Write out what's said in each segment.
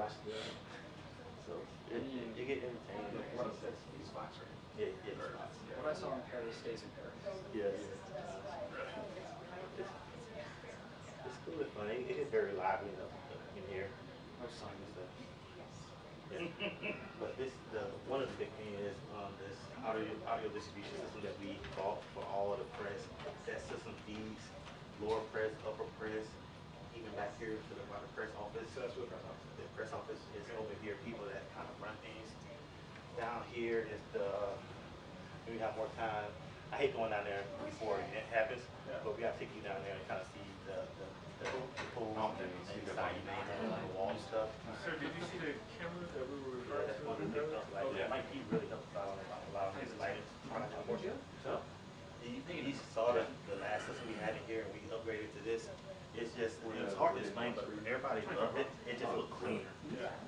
watch the. So you get entertained. These spots, right? Yeah, yeah. What I saw in Paris stays in Paris. Yeah, yeah. It's cool and fun. It gets very lively in here. No sun is that. Yeah. But one of the big things is this audio distribution system that we bought for all of the press. That system feeds lower press, upper press, even back here to the press office. So that's what press office. The press office is over here. People that kind of run things. Down here is when we have more time. I hate going down there before an event happens, but we gotta take you down there and kind of see the pool and inside your name on the wall and stuff. Sir, did you see the camera that we were referring That's to? one of the big stuff. Like, Okay. Mike, he really helped out on a lot of his lighting. So he saw the last system we had in here and we upgraded to this. It's just, it's hard to explain, but everybody loved it. It just looked cleaner.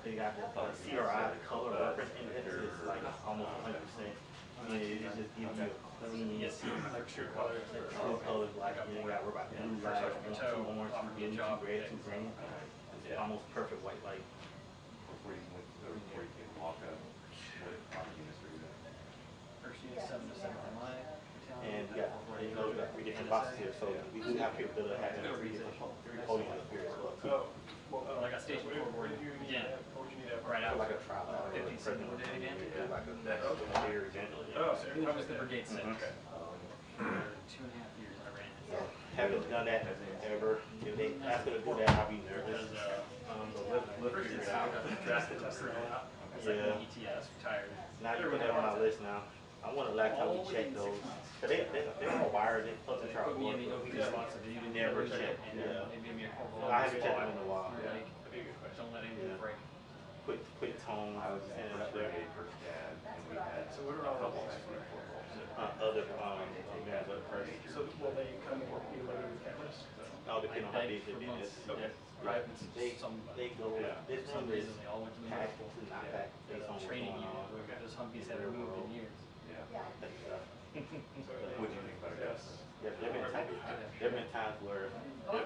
They got the CRI, the color reference index is like almost 100%. And it just gives you a clean, Like true color. true colors, like you ain't got to worry about blue light, too orange, too blue, too red, too green. It's almost perfect white light. Before you can walk up, what units are you at? First unit 7 to 7 on my And we got 3 different boxes here, so we do have capability of having 3 different podiums up here as well. Too. Well, like a station forward again. Right out Like a trial. 15 second day again. Like a here again. Oh, so that was the brigade 6. Okay. For 2.5 years I ran it. Haven't done that ever. If they ask me to do that, I'll be nervous. But we'll figure it out. Drastic test it all out. Yeah. ETS, retired. Now you put that on my list now. I want a laptop to check those. Cause they're all wired. They plug the Put me charger. in the OP spots if you didn't Never use it, check. and Yeah. they gave me a call. I haven't checked them in a while. Like, don't let anything break. Quick tone. I was and in up there. brigade first dad, and we had So what are all couple those? 24 volts. Other other person. So will they come and be loaded with cameras? All depending on how big the For bin is. months. Okay. Right. They go. This For some one is reason, they all went to the packed medical. to not packed based on what's Training going unit, on. where those Humvees haven't moved in years. Yeah. But, What do you think about it, guys? There've been times where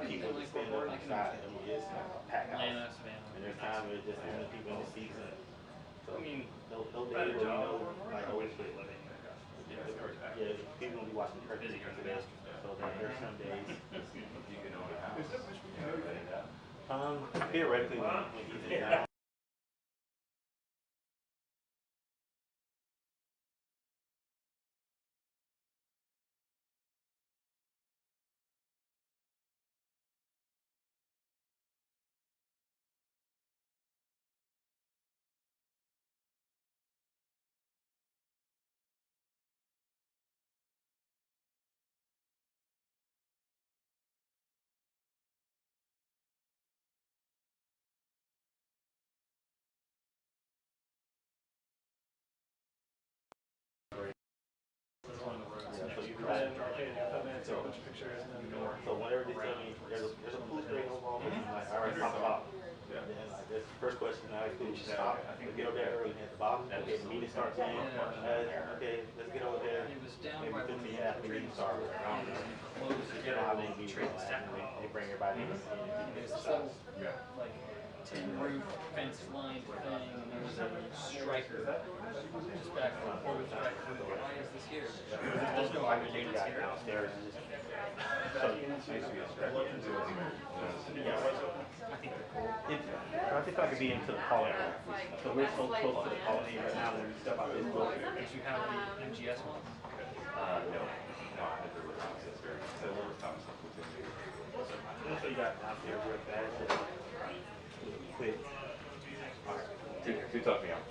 people just stand up inside and it's like a packed house. Atlanta, Savannah. And there's times where it's just only people in the seats. And so I mean, no day better where we job. know like I oh wish shit. they let me. Yeah, people gonna be watching Perez Busy today. today. So there's some days. You can own a house. Theoretically when he's in town. So whenever they tell me there's a pool straight no ball, like I already talked about. And then like this first question I ask people to stop. Let's get over there early at the bottom. Okay, the meeting starts in. Okay, let's get over there. It was down Maybe right 15 when after the meeting starts. closed. You know how they meet they bring everybody in. There's this little, like, tin roof, fence lined thing, and there was a striker just back from the striker. Why is this here? There's no other units here. Downstairs. So it used to be a stretch. I think they're cool. I think I could be into the calling room. So we're so close to the calling right now when we step out this door. Did you have the MGS ones? No. No, I had the Thomas. So there was Thomas within the. So you got downstairs real fast. Quick. Two talk me out.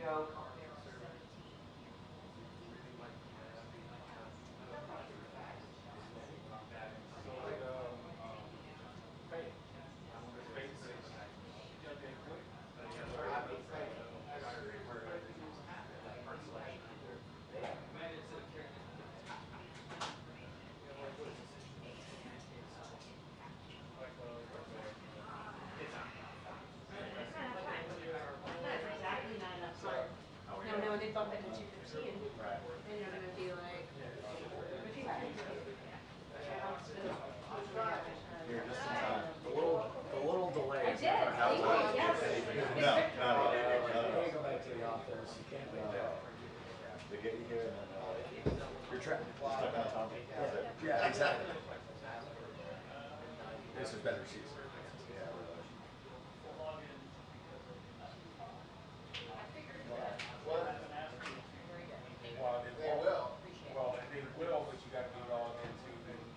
No, they bump into 215, then you're gonna be like, what you got? You're just in time. The little delay. I did, thank you, yes. No. You can't go back to the office. You can't go. They get you here and then you're trapped. You're stuck on top. Yeah, exactly. This is better seats. Yeah, really. Well, they will, but you got to be logged into the things.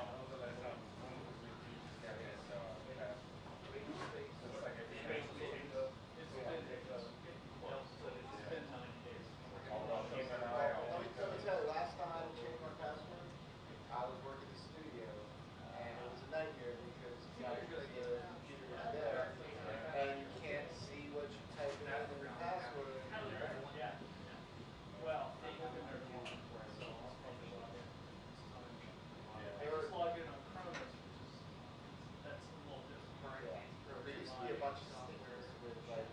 When was the last time we got his password? It's like every day. Let me tell you, last time I changed my password, I was working the studio, and it was a nightmare because the computer is there, and you can't see what you type in the password. There used to be a bunch of stickers with like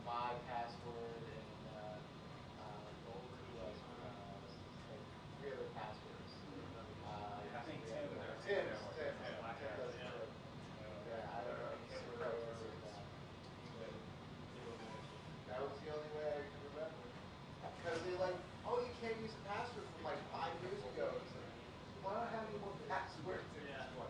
my password and three other passwords. I think Tim does. Tim does it too. Yeah, I don't know if he's correct or not. That was the only way I could remember. Because they're like, oh, you can't use a password from like 5 years ago. It's like, why don't I have any more passwords in this one?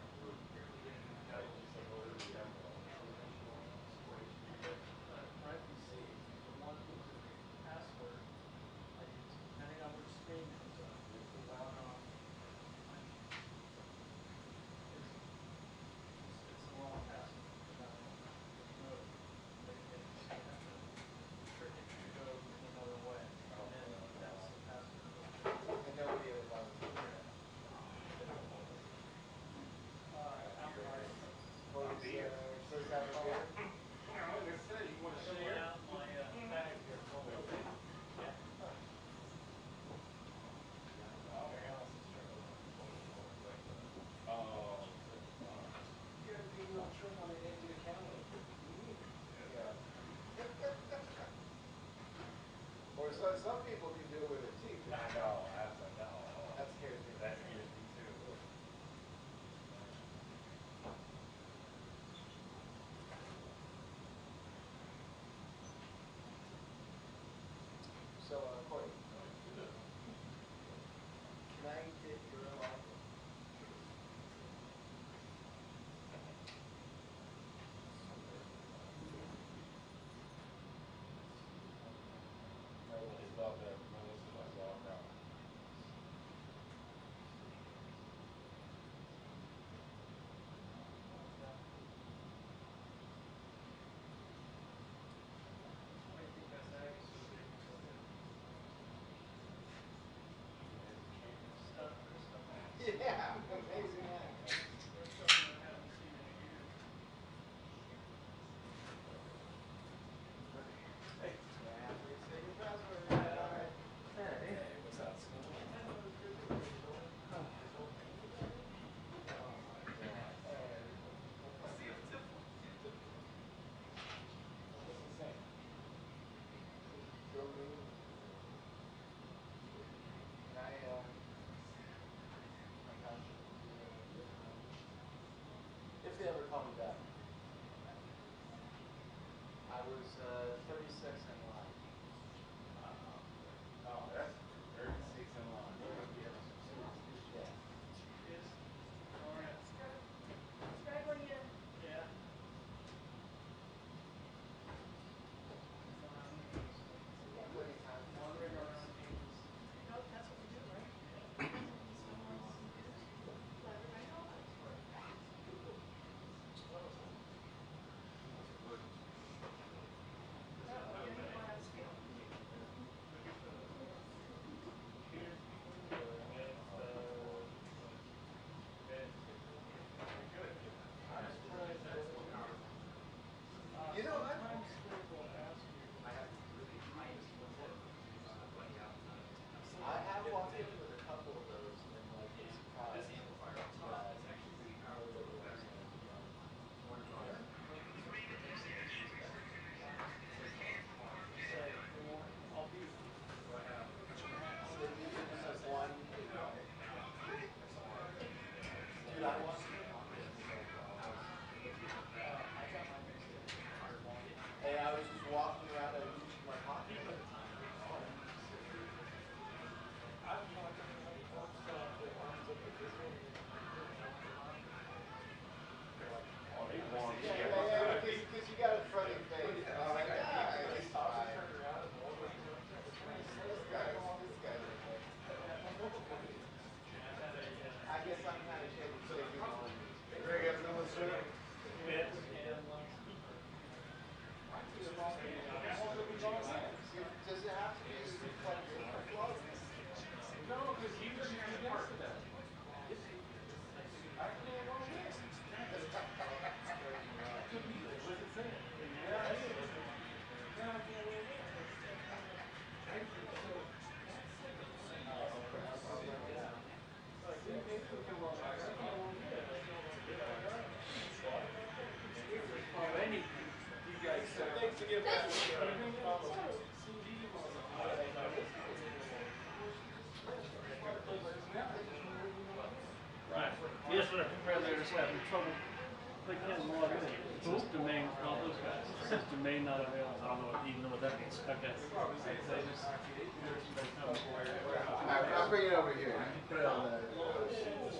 And nobody ever bothers to do that. First have a beer. You want to share? You gotta do your own trick on the end of your camera. Yeah. Or some people can do it with their teeth. I know. That scares me. That scares me too. So, Courtney, can I get your life? It's love that Melissa was all around. Yeah, amazing act. Hey. Yeah, please say your password. All right. Hey, what's up? If they ever call me back. I was 36 in line. Oh, that's 36 in line. Yeah. Plenty of time. because you got a funny face. I'm like, it's fine. I guess I'm kind of shaking good morning. Greg, have no one, sir? Yes. Does it have to be like different flows? No, because you just have parts of that. I can't one here. What's it saying? Yeah, it is. No, I can't win here. Thanks again. Right. Yes, sir. They're just having trouble. They can't log in. It says domain, all those guys. It says domain not available. I don't know even know what that means. Okay. I'll bring it over here. Put it on the table. Was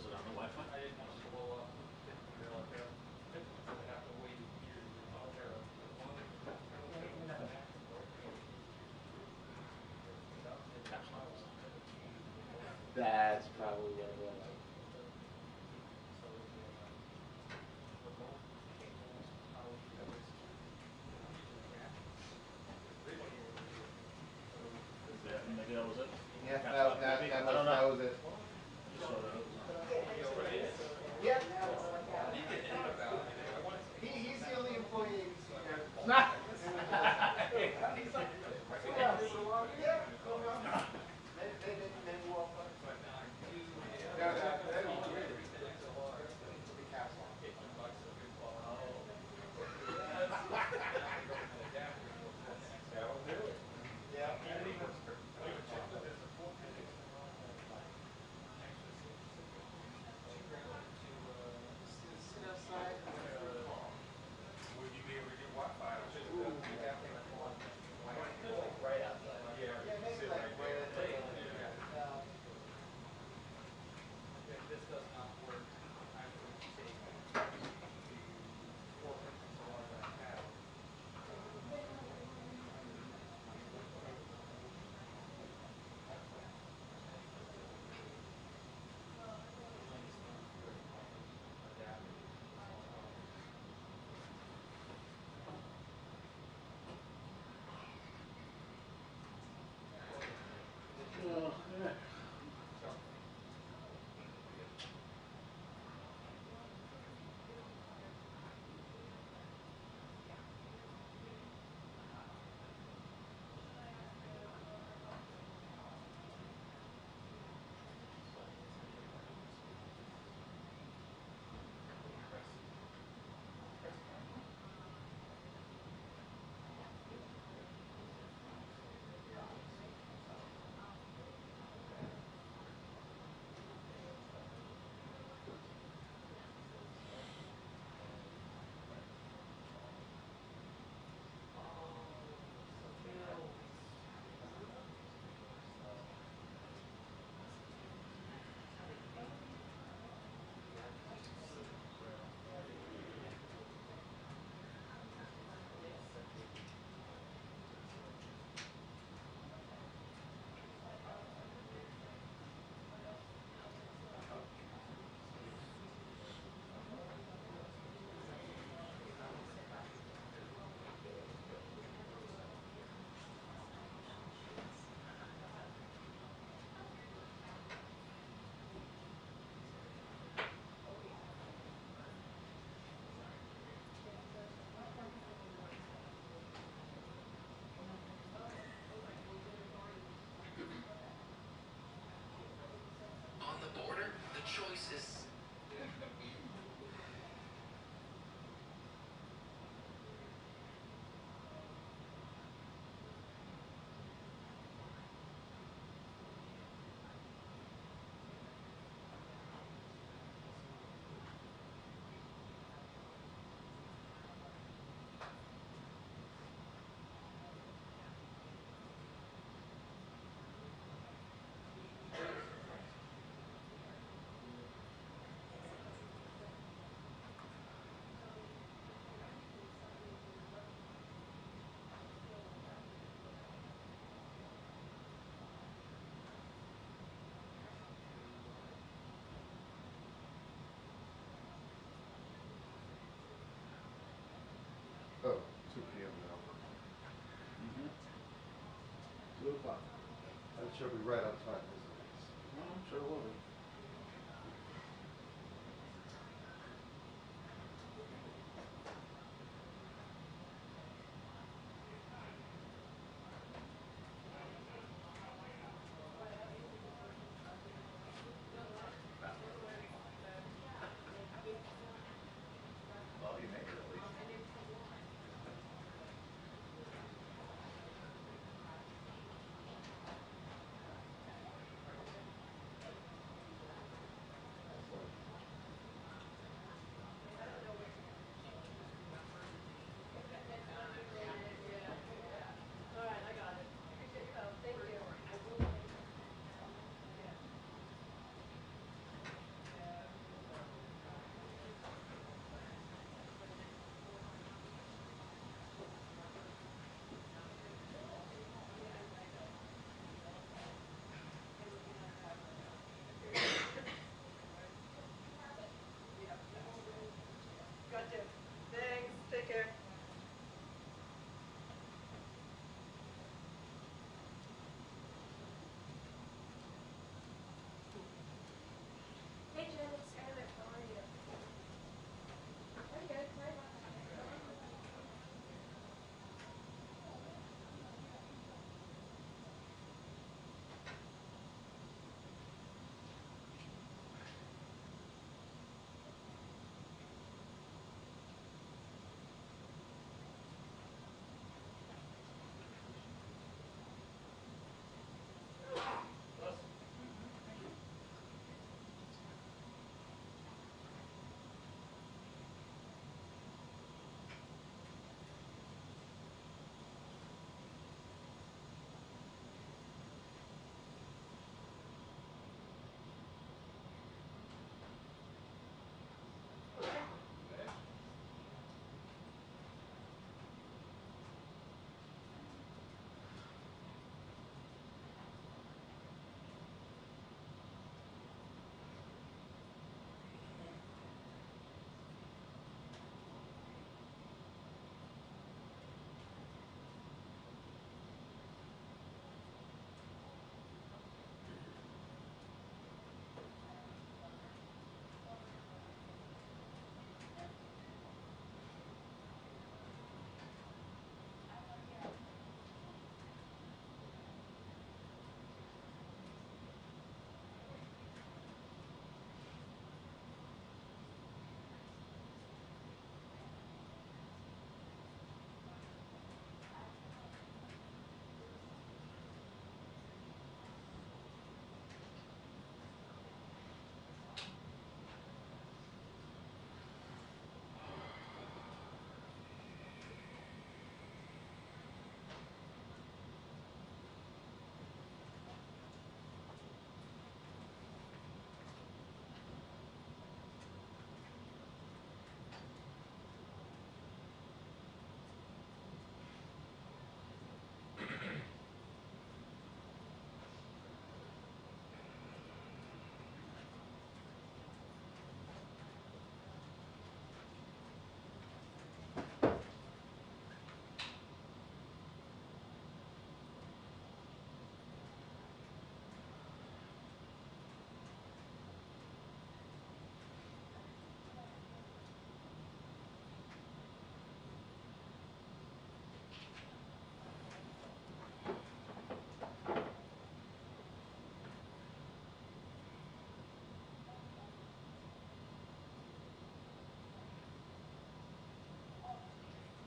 it on the Wi-Fi? That's probably what it was. Maybe that was it. Yeah, that was it. Yeah. He's the only employee. Oh, 2 p.m. now. 2 o'clock. That should be right on time, isn't it? No, I'm sure it will be. Well, you made it at least. Gotcha. Thanks. Take care. Hey Jen, it's Skylar. How are you? I'm good. Sorry about that.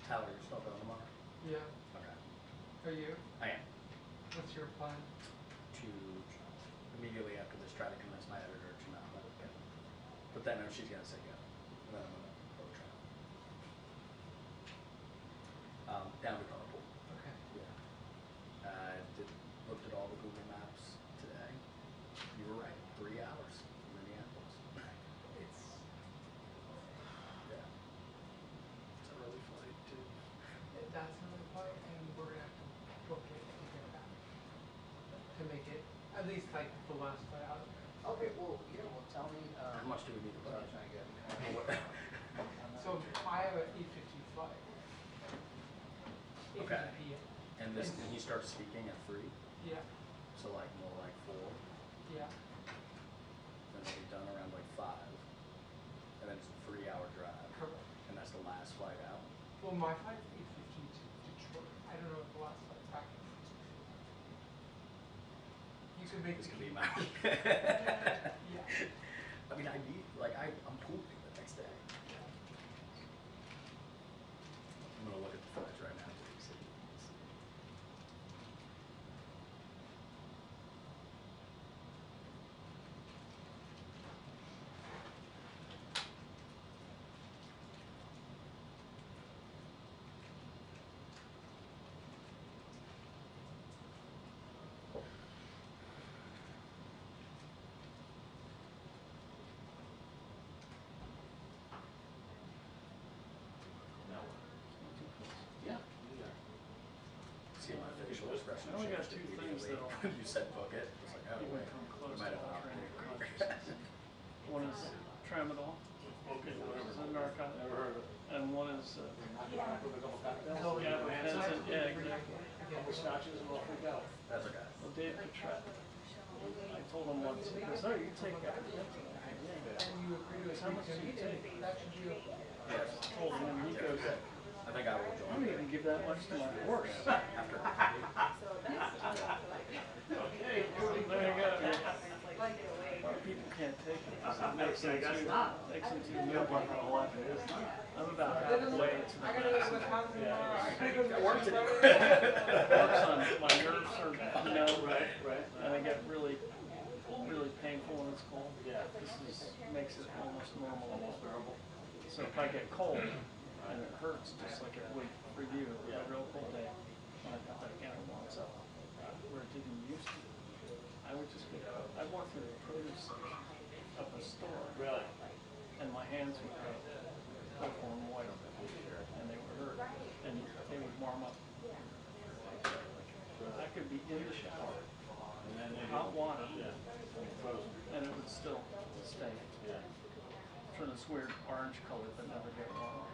Tyler, you're still going tomorrow? Yeah. Okay. Are you? I am. What's your plan? To immediately after this try to convince my editor to not let it go. But then she's gonna say yeah. Then I'm gonna go try. Down to Carpool. Okay. Yeah. Looked at all the Google Maps today. You were right. 3 hours from Minneapolis. It's Yeah. It's an early flight too. That's an early flight, and we're gonna have to book it to get back to make it at least like the last flight out of there. Okay, well, yeah, well, tell me, How much do we need to what I budget? was trying to get. So I have an 8:50 flight. this, and he starts speaking at 3. Yeah, So like more like 4. yeah. Then it'll be done around like 5. And then it's a 3-hour drive. Correct. And that's the last flight out. Well, my flight's 8:15 to Detroit. I don't know if the last flight's back. You could make This the could be my. Yeah. I mean, I need, like, I'm pooping the next day. I'm gonna look at the flights right now. So you see. Yeah. See my facial expression. I only got changed 2 things immediately that'll when you said book it. It's like, oh keep me wait, from we close might to have an altering your opportunity. consciousness. One is tramadol, which is a narcotic, and one is gabapentin. Yeah, exactly. Scotches and all freak out. That's okay. Well, Dave Petrat, I told him once, he goes, oh, you take gabapentin. And you agree to it. How much do you take? That should be okay. Yes. I told him, and he goes, I think I will I join don't you even give that much to my horse. after. Okay, there you go. A lot of people can't take it because it makes them too milky. I'm about halfway to the I gotta go to max. Wisconsin tomorrow. I gotta go to That worked. It works on my nerves are, and I get really painful when it's cold. Yeah. This makes it almost normal, almost bearable. So if I get cold and it hurts, just like it would for you, a real cold day, when I got that counter once up, where it didn't used to, I would just get out. I walked through the produce section of a store. Really? And my hands would go purple and white, and they would hurt, and they would warm up. I could be in the shower, hot water, and it would still stay. Turn this weird orange color but never get warm.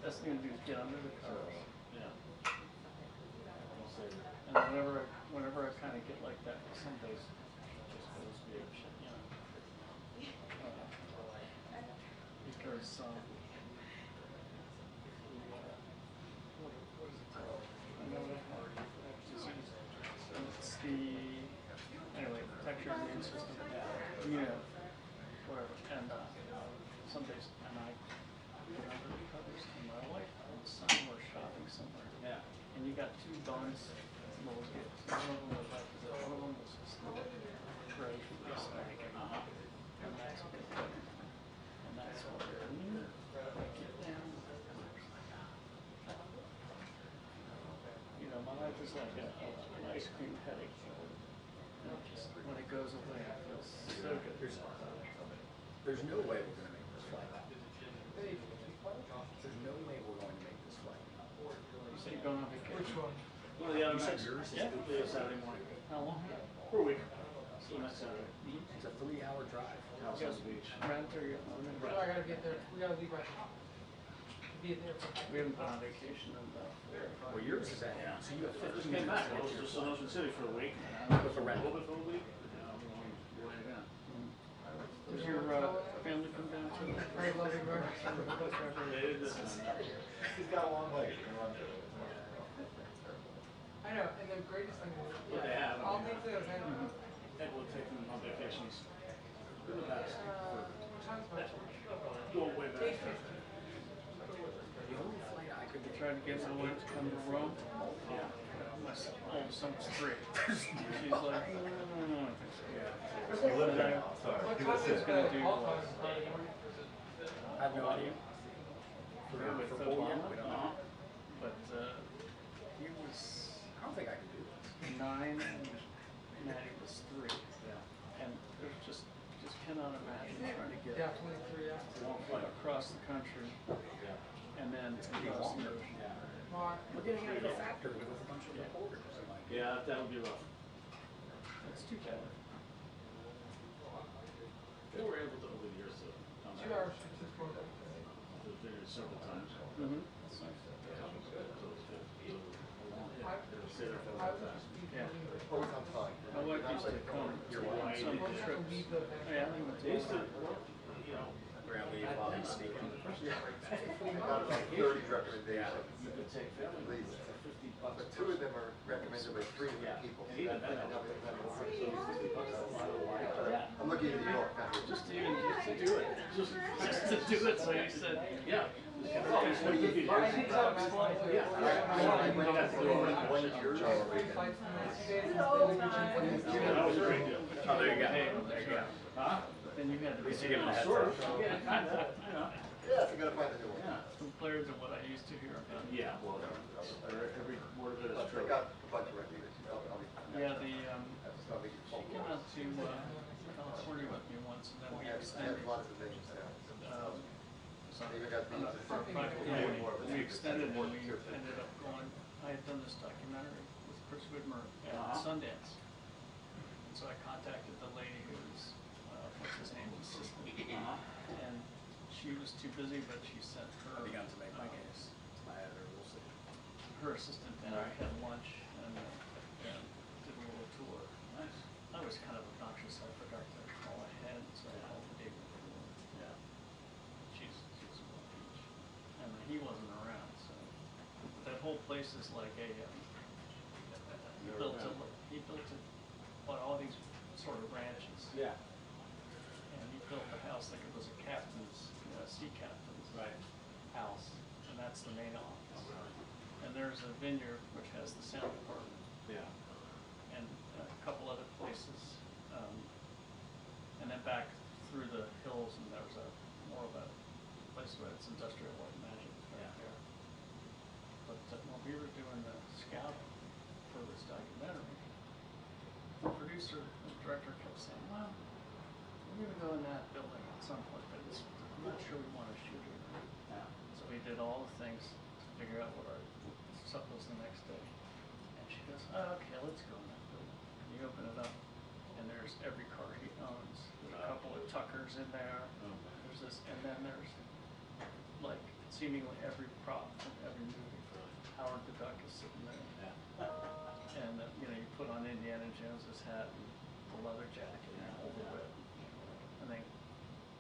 Best thing to do is get under the covers. And whenever I kind of get like that, some days it just goes weird shit, you know. Because what is it called? I know that hard disease. It's the anyway, texture of the immune system. Yeah. Whatever. And some days, and I get under the covers, and my wife and son were shopping somewhere. Yeah. And you got 2 buns, little kids. One of them was like, one of them was just little Perez and Mexican. And that's what they're get down. You know, my life is like an ice cream headache. And just when it goes away, it feels so good. There's no way we're gonna make this flight. There's no way we're going to make this flight. You say you're going on vacation? Which one? One of the other You said nights. yours is Yeah, Saturday morning. How long? For a week. So next Saturday. It's a 3-hour drive. House on the beach. Rent or you own it? So I gotta get there. We gotta leave right now. Be there for. We haven't been on vacation in about 4 or 5 Well, yours is at, so you have I 15 just came minutes back. to I get was to your just in flight. Ocean City for a week. With the A rental. little bit for a week. Yeah. Does your family come down to the Very lovely room. He's got a long leg. I know, and the greatest thing is, What they have, I I'll mean, make those and. Ed will take them on vacations. In the past. What time's my Go way back. 8:50. The only flight I could get. tried to get my wife to come to Rome? Yeah. My oldest son was 3. She's like, no, I think so. You live there now, sorry. What He time was is sick. gonna the do, call time? I have no idea. With For the full llama? year, we don't know. But he was I don't think I can do this. 9 and Maddie was 3. And there's just cannot imagine trying to get Definitely 3 hours. across the country and then across the ocean. Well, We're getting out of the factory with a bunch of reporters. And like, Yeah, that would be rough. It's too bad. They were able to over the years to come 2 back. hours, 6 months. They several times. Mm-hmm. That's nice. Yeah. Always on time. My wife used to come on some trips. Yeah, I went to We're gonna leave while he's speaking. About 30 recommendations. At least. But 2 of them are recommended by 3 different people. So I'm looking at New York. just to do it. Just to do it. So you said, yeah. Oh, there you go. There you go. Then you had to At least you give him a heads up. Yeah, I gotta find a new one. compared to what I used to hear about. Yeah, well, every word of it is I true. got a bunch of recommendations. I'll be. Yeah, the I'll make it she came out to California with me once, and then we I have extended. a lot of divisions now. So They even got these. we extended and we ended up going. I had done this documentary with Chris Widmer at Sundance, and so I contacted the lady who's what's his name, assistant, and she was too busy, but she sent her. I began to make my case. My editor will see. Her assistant and I had lunch and did a little tour. Nice. I was kind of obnoxious. I forgot to call ahead, so I called the day before. Yeah. She's a little peach, and he wasn't around. So that whole place is like a he built it, but all these sort of ranches. Yeah. And he built the house like it was a captain's, sea captain's house, and that's the main office. And there's a vineyard which has the sound department. Yeah. And a couple other places, and then back through the hills, and there was more of a place where it's industrial like magic right there. But when we were doing the scouting for this documentary, the producer and director kept saying, "Well, we're gonna go in that building at some point, but I'm not sure we want to shoot it." Yeah. So we did all the things to figure out what our stuff was the next day. And she goes, "Oh, okay, let's go in that building." And you open it up, and there's every car he owns. There's a couple of Tuckers in there. There's this, and then there's like seemingly every prop from every movie. Howard the Duck is sitting there. Yeah. And you put on Indiana Jones's hat and the leather jacket and hold the whip. And then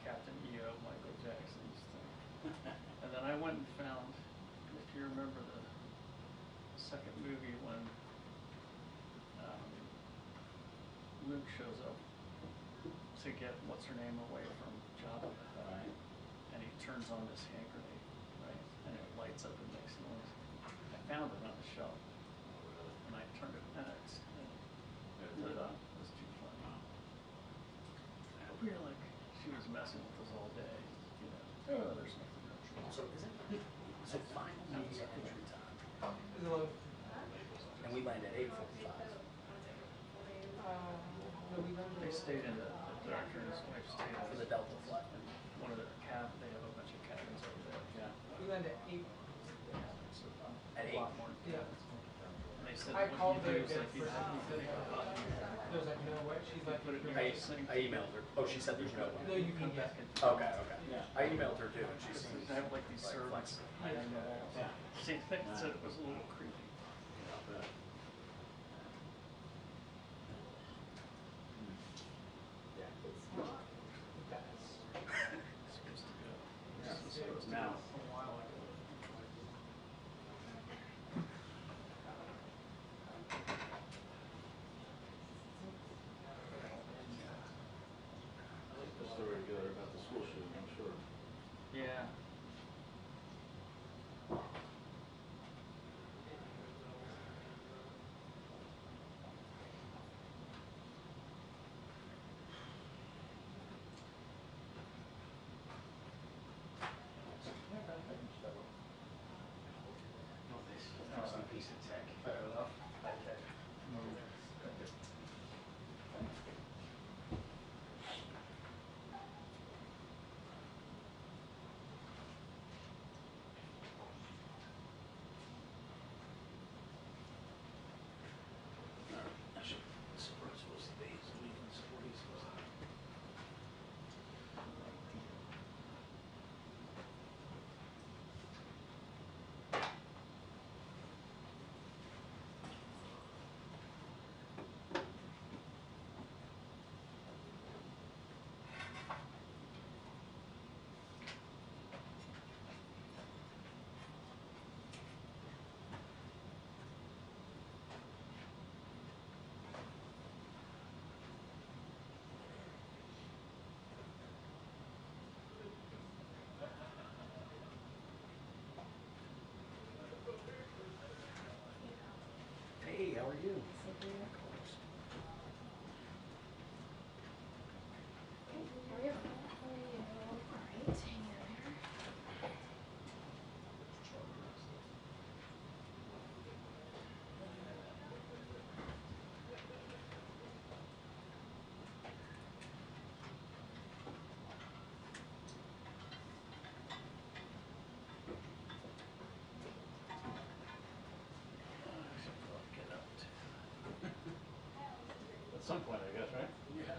Captain EO, Michael Jackson's thing. And then I went and found, if you remember the second movie when Luke shows up to get what's her name away from Jabba, Right. and he turns on this hand grenade, right, and it lights up and makes noise. I found it on the shelf, and I turned it, and it lit up. It was too funny. We were like, she was messing with us all day, Oh, there's nothing much. So final media entry time. And we land at 8:45. They stayed in the director and his wife stayed For in the Delta flight. one of their cabins. They have a bunch of cabins over there. Yeah. We land at 8. So, At a lot 8? more Yeah. cabins. And they said, I what called you do her is again like you for have something. There was like, no way. She's like, put it in I, your sink. I emailed her. Oh, she said there's no no, one. you can get. Okay, okay. I emailed her too, and she seems I have like these like servants flexible. hiding the walls. Yeah. See, they said it was a little creepy. Supposed to go. Yeah, This was so supposed to go now. a while ago. The story together about the school shooting, I'm sure. Yeah. you? At some point, I guess, right? Yeah.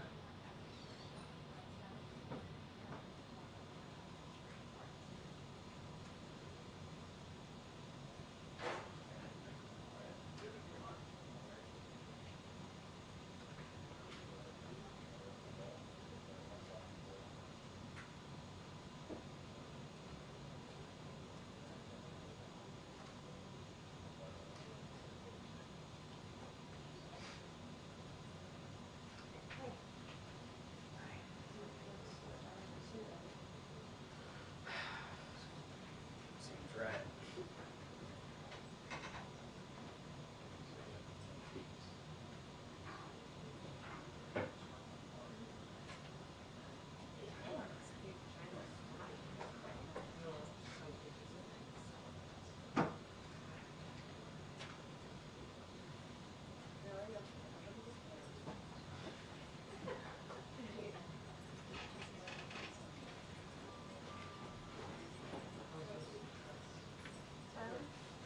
Seems right.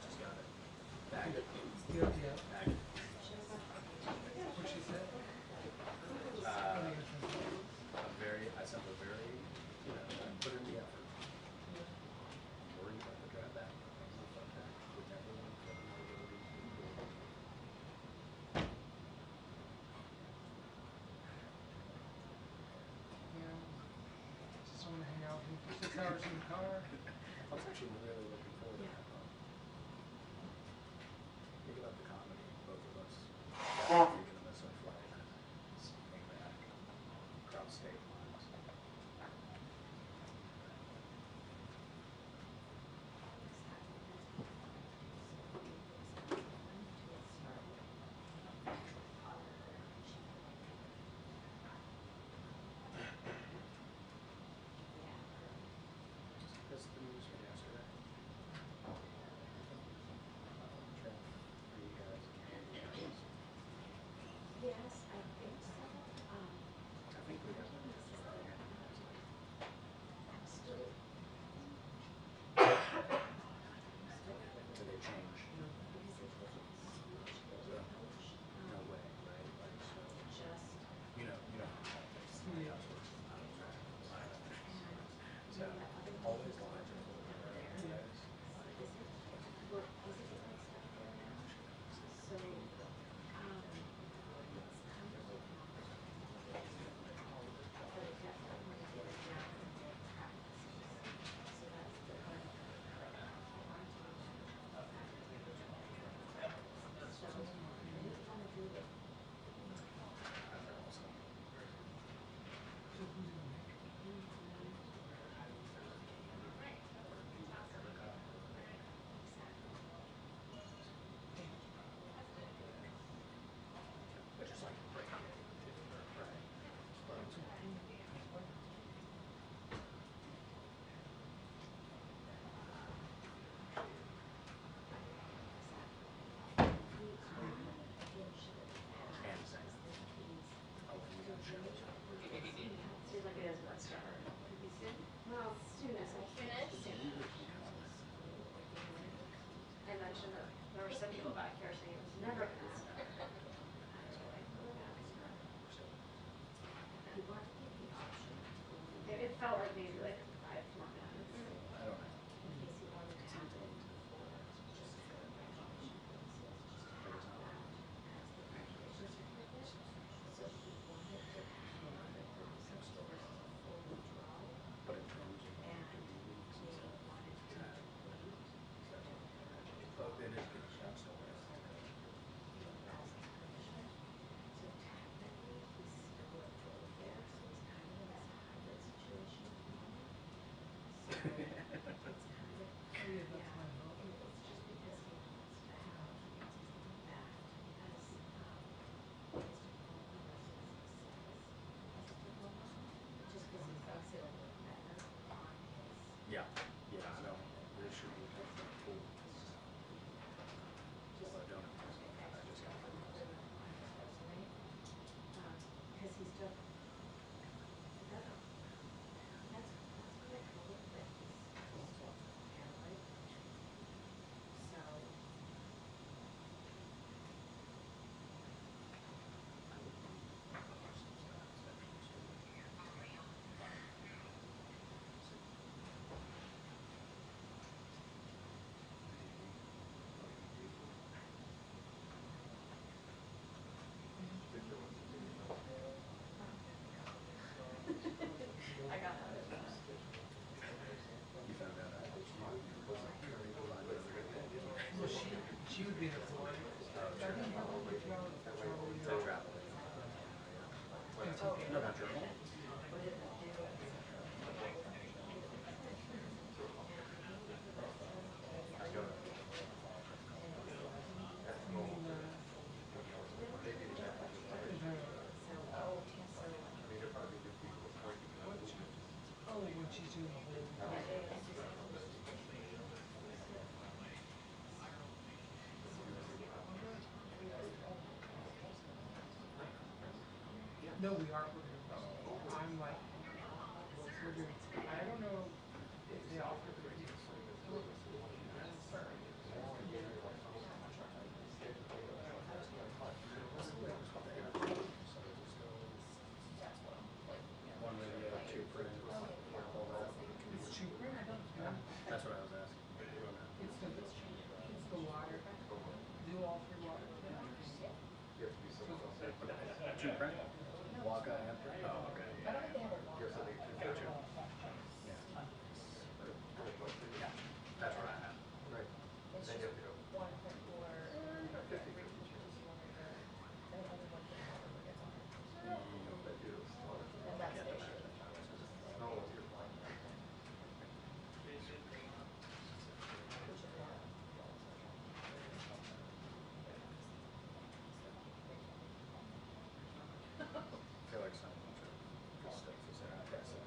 Just got it. Bagged it. You don't yet. Bagged it. What she said? I sent a very, I put in the effort. Worried about the drive back. Would never want to Yeah. Just want to hang out with you for 6 hours in the car. I was actually really looking forward to that. Thinking about the comedy, both of us. Taking the missile flight, came back, across state lines. That's the news from yesterday. For you guys and you guys. Yes, I think so. I think we got that. Absolutely. Do they change? No way, right? Like, so, you know politics. Yeah. So, always lines are full of guys. So, it's kind of like, but it definitely did down practices. So that's the one. So, I didn't want to do it. So who's gonna make it? But just like break it. Right. And sing. Oh, and we got shows. Seems like it is one star. Well, students, I finished. I mentioned that there were some people back here saying it was never gonna start. It felt like maybe like 5 more minutes. I don't know. In case you wanted to have it. So he wanted to have the purpose of stores full withdrawal. But in terms of And weeks and they stuff. wanted to wait. But it is good. That's the way. So technically, he's still employed there, so it's kind of in this hybrid situation at the moment. So it's kind of, Oh, yeah, that's yeah, my vote. and it's just because he wants to have, he wants his money back, because She would be the one. No, not triple. Oh, when she's doing the whole. No, we are. I'm like, we're doing. I don't know if they offer the One video, two print. It's cheaper. I don't know. That's what I was asking. It's the water. Do all three water. Two print? Waka and print? Oh, okay. I don't think they have a lot. Gotcha. Yeah. Yeah, that's what I have. Right. It's Then you have to go. just one print for every teacher is one of the, and only one print for everyone gets on it. And that's the issue. Snow is your plan. Which is why. I feel like so much of good stuff is there. Okay, so.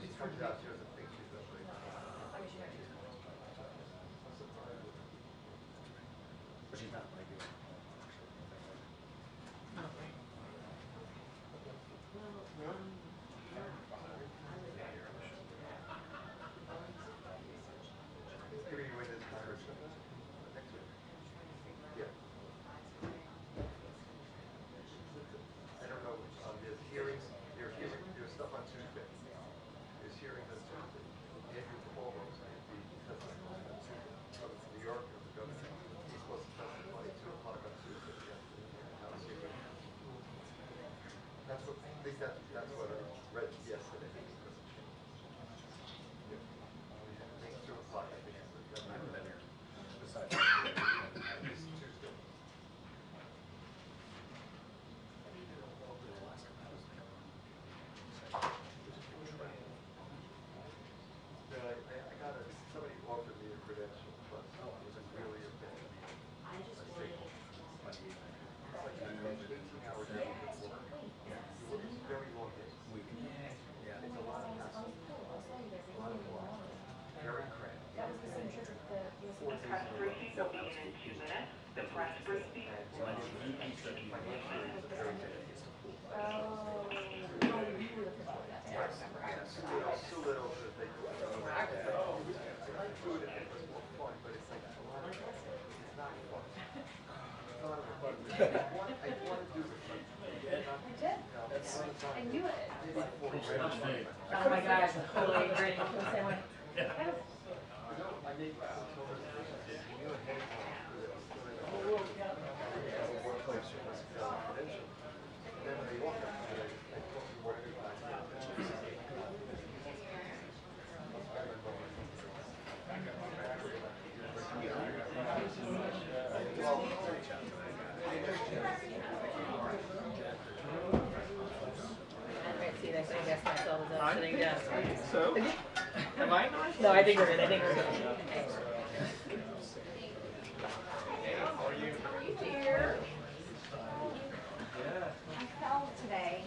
She comes out, she doesn't think she's that way. I mean, she might be. But she's not regular. Maybe you win this conversation. Next week. Yeah. I don't know, there's hearings, there's stuff on Tuesday. There's hearings on Tuesday. Andrew Cuomo's going to be testifying on Tuesday. From New York, of the governor. He's supposed to testify at 2 o'clock on Tuesday. That's what, I think that's what I read yesterday. Yeah. I think 2 o'clock, I think. I haven't been here. Besides. It's Tuesday. No, I got somebody offered me a credential, but it wasn't really a bad. I just wanted. It's like 18 hours a day of work. You work very long days. Yeah. It's a lot of hassle, a lot of work. Very cramped. That was the same trip that the. 4 days Press in a row. briefing will begin in 2 minutes. The press briefing. So I did VP study in my series of very good at the pool. Oh, no, you were the first one that day, I remember. I Yes, remember that. it's too little that they do it. I do it if it was more fun, but it's like a lot of, it's not fun. It's not fun. I want to do it. You did. I knew it. I Oh my gosh, I totally agree. I feel the same way. make you a head then they walk up to it, they talk to more See, that's, I guess myself is up sitting down. So, am I? No, I think we're good. I think we're good. How are you? How are you, dear? I fell today.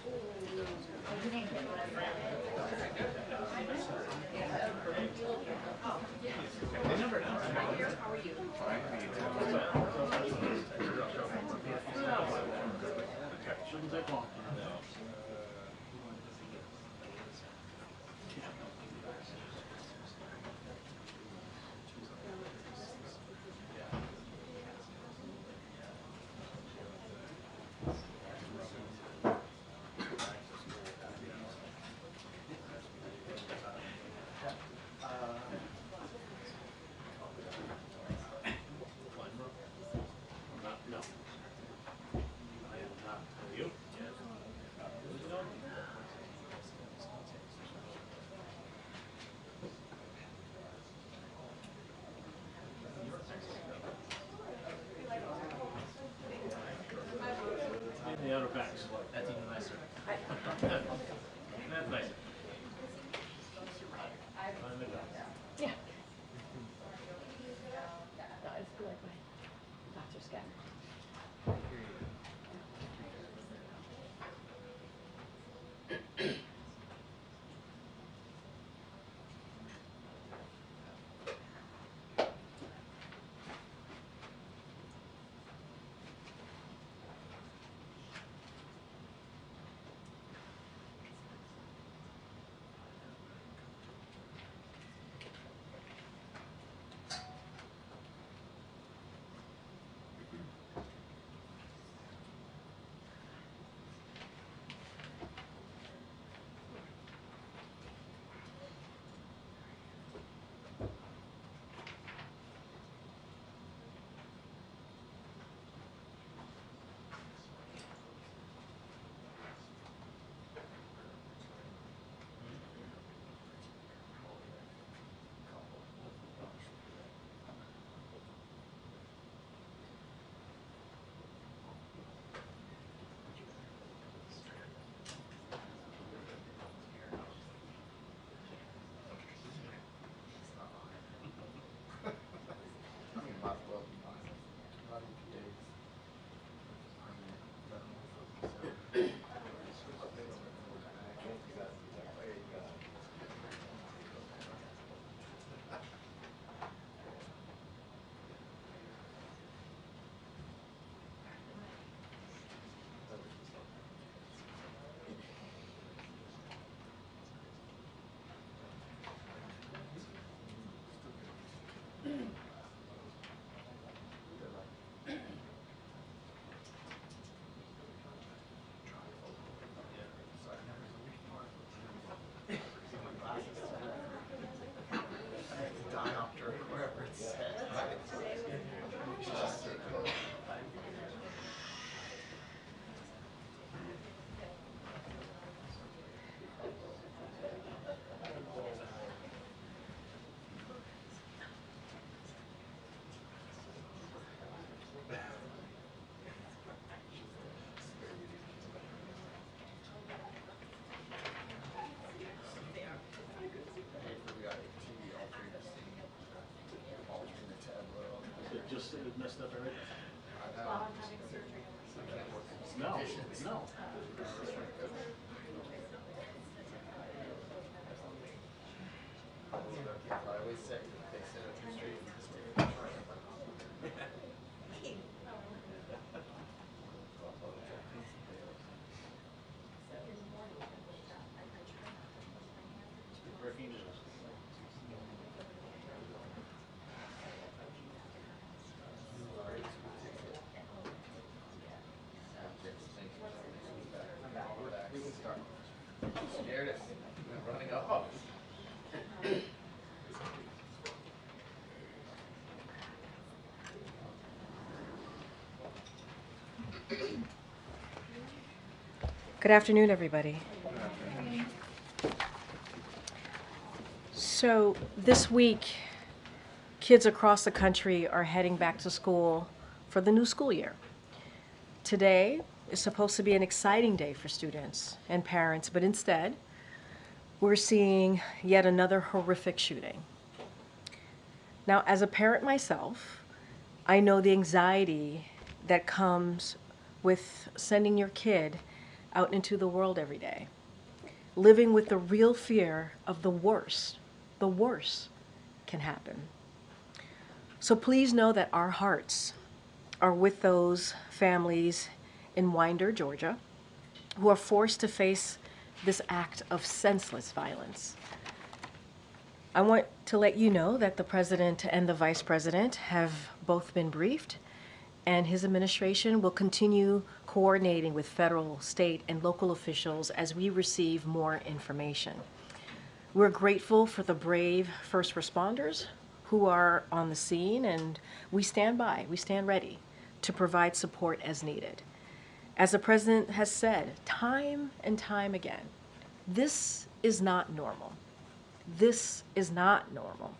You didn't get what I said. How are you? Shouldn't take long. it messed up everything. While I'm having surgery. No, no. I always say, they sit up the street. We can start. Scared us. We're running off. Good afternoon, everybody. So this week, kids across the country are heading back to school for the new school year. Today is supposed to be an exciting day for students and parents, but instead, we're seeing yet another horrific shooting. Now, as a parent myself, I know the anxiety that comes with sending your kid out into the world every day, living with the real fear of the worst can happen. So please know that our hearts are with those families in Winder, Georgia, who are forced to face this act of senseless violence. I want to let you know that the President and the Vice President have both been briefed, and his administration will continue coordinating with federal, state, and local officials as we receive more information. We're grateful for the brave first responders who are on the scene, and we stand by, we stand ready to provide support as needed. As the President has said time and time again, this is not normal. This is not normal.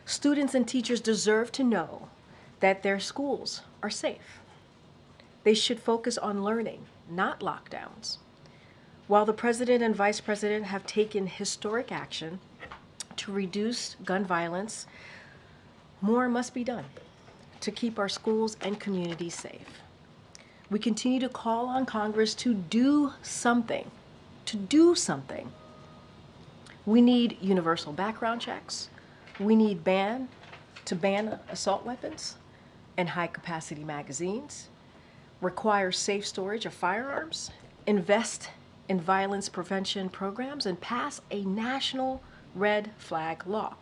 Students and teachers deserve to know that their schools are safe. They should focus on learning, not lockdowns. While the President and Vice President have taken historic action to reduce gun violence, more must be done to keep our schools and communities safe. We continue to call on Congress to do something, We need universal background checks. We need to ban assault weapons and high-capacity magazines, require safe storage of firearms, invest in violence prevention programs, and pass a national red flag law.